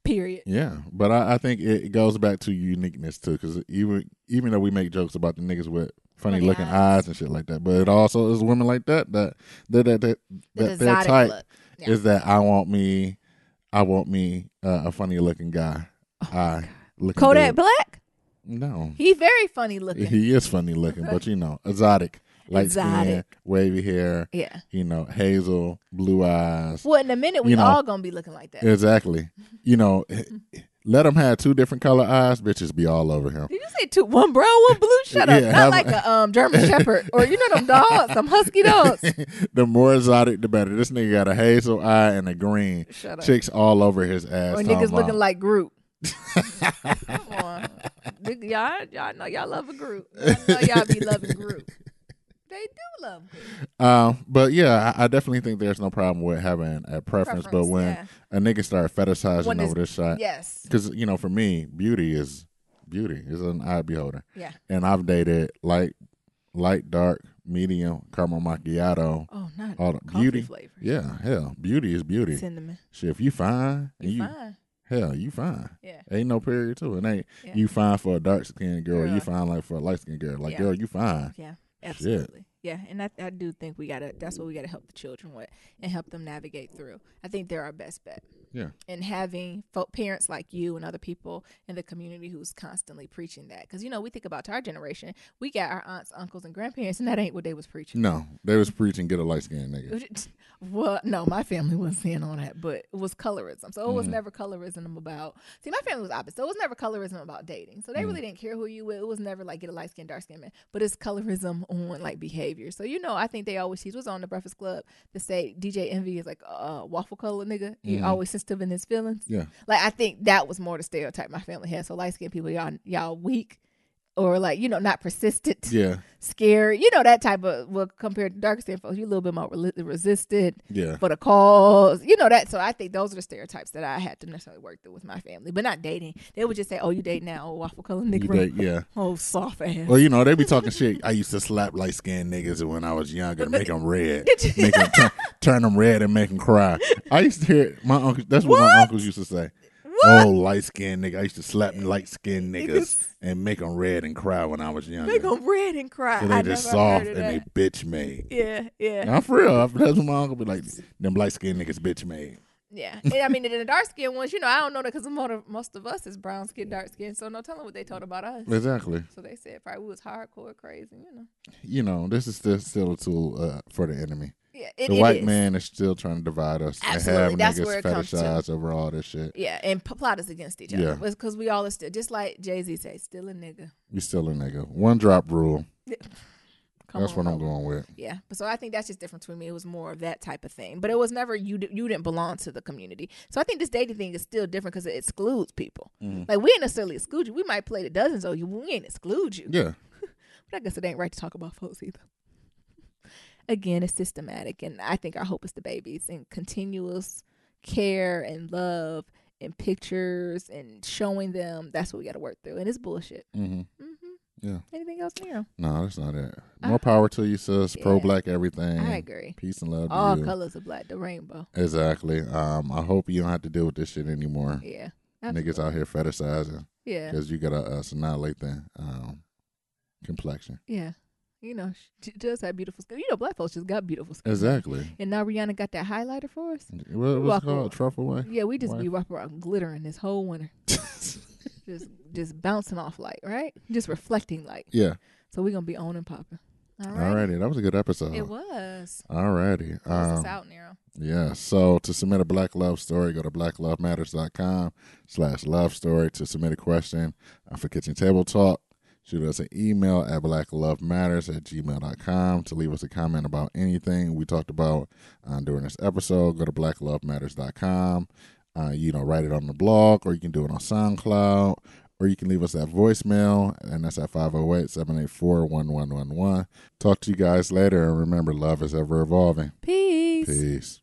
Period. Yeah, but I think it goes back to uniqueness too, because even though we make jokes about the niggas with funny looking eyes and shit like that, but it also is women like that their type is that I want me a funny looking guy. Kodak Black? No, he's very funny looking. He is funny looking, but exotic. Light skin, wavy hair, hazel, blue eyes. Well, in a minute, we all gonna be looking like that. Exactly. Let him have two different color eyes, bitches be all over him. Did you say two? One brown, one blue? Shut up. Not like a German Shepherd or them dogs, some husky dogs. The more exotic, the better. This nigga got a hazel eye and a green. Shut up. Chicks all over his ass. Or niggas looking like Groot. Come on. Y'all know y'all love a Groot. I know y'all be loving Groot. They do love Groot. But yeah, I definitely think there's no problem with having a preference. But when a nigga start fetishizing over this shit, yes, because for me, beauty is an eye beholder. Yeah, and I've dated light, dark, medium, caramel macchiato. Oh, not all the beauty flavors. Yeah, hell, beauty is beauty. Cinnamon. Shit, if you fine, fine. Hell, you fine. Yeah. Ain't no period to it. Ain't you fine for a dark skinned girl? You fine like for a light skinned girl? Like girl, you fine. Yeah. Absolutely. Shit. Yeah, and I do think that's what we gotta help the children with and help them navigate through. I think they're our best bet. Yeah. And having parents like you and other people in the community who's constantly preaching that. Because, we think about our generation, we got our aunts, uncles, and grandparents, and that ain't what they was preaching. No, they was preaching get a light-skinned nigga. Well, no, my family wasn't saying all that, but it was colorism. So it was never colorism about, my family was opposite. So it was never colorism about dating. So they really didn't care who you were. It was never like get a light-skinned, dark-skinned man. But it's colorism on like behavior. So, I think they always was on the Breakfast Club to say DJ Envy is like a waffle color nigga. He always sensitive in his feelings. Yeah. Like, I think that was more the stereotype my family had. So light-skinned people, y'all weak or like, not persistent. Yeah. scary. That type of, well, compared to dark skin folks, you're a little bit more resistant Yeah. for the cause. That. So I think those are the stereotypes that I had to necessarily work through with my family, but not dating. They would just say, oh, you date now, oh, waffle color nigga. You date, yeah. Oh, soft ass. Well, they be talking shit. I used to slap light skinned niggas when I was younger to make them red. Make them turn them red and make them cry. I used to hear my uncle. That's what my uncles used to say. What? Oh, light-skinned nigga. I used to slap light-skinned niggas and make them red and cry when I was younger. Make them red and cry. So they just soft and they bitch made. Yeah, yeah. Now, for real. That's what my uncle be like, them light-skinned niggas bitch made. Yeah. And I mean, the dark-skinned ones, I don't know that because most of us is brown-skinned, dark-skinned, so no telling what they told about us. Exactly. So they said probably we was hardcore crazy, This is still a tool for the enemy. Yeah, the white man is still trying to divide us. Absolutely. And have niggas fetishize over all this shit. Yeah, and plot us against each other. Yeah. Because we all are still, just like Jay-Z say, still a nigga. We still a nigga. One drop rule. Yeah. That's what I'm going with. Yeah. So I think that's just different between me. It was more of that type of thing. But it was never, you didn't belong to the community. So I think this dating thing is still different because it excludes people. Mm-hmm. Like, we ain't necessarily exclude you. We might play the dozens of you, but we ain't exclude you. Yeah. But I guess it ain't right to talk about folks either. Again, it's systematic, and I think our hope is the babies and continuous care and love and pictures and showing them. That's what we got to work through, and it's bullshit. Mm-hmm. Mm-hmm. Yeah. Anything else, Nero? No, that's not it. More power to you, sis. Yeah. Pro-black everything. I agree. Peace and love to all you. colors of black, the rainbow. Exactly. I hope you don't have to deal with this shit anymore. Yeah. Absolutely. Niggas out here fetishizing. Yeah. Because you got to annihilate the complexion. Yeah. She does have beautiful skin. Black folks just got beautiful skin. Exactly. And now Rihanna got that highlighter for us. What's it called? Truffle white? Yeah, we just be walking around glittering this whole winter. just bouncing off light, right? Just reflecting light. Yeah. So we're going to be on and popping. Alrighty. That was a good episode. It was. Alrighty. Close us out, Nero. Yeah. So to submit a Black Love Story, go to blacklovematters.com/love story to submit a question for Kitchen Table Talk. Shoot us an email at blacklovematters@gmail.com to leave us a comment about anything we talked about during this episode. Go to blacklovematters.com. Write it on the blog, or you can do it on SoundCloud, or you can leave us that voicemail, and that's at 508-784-1111. Talk to you guys later, and remember, love is ever evolving. Peace. Peace.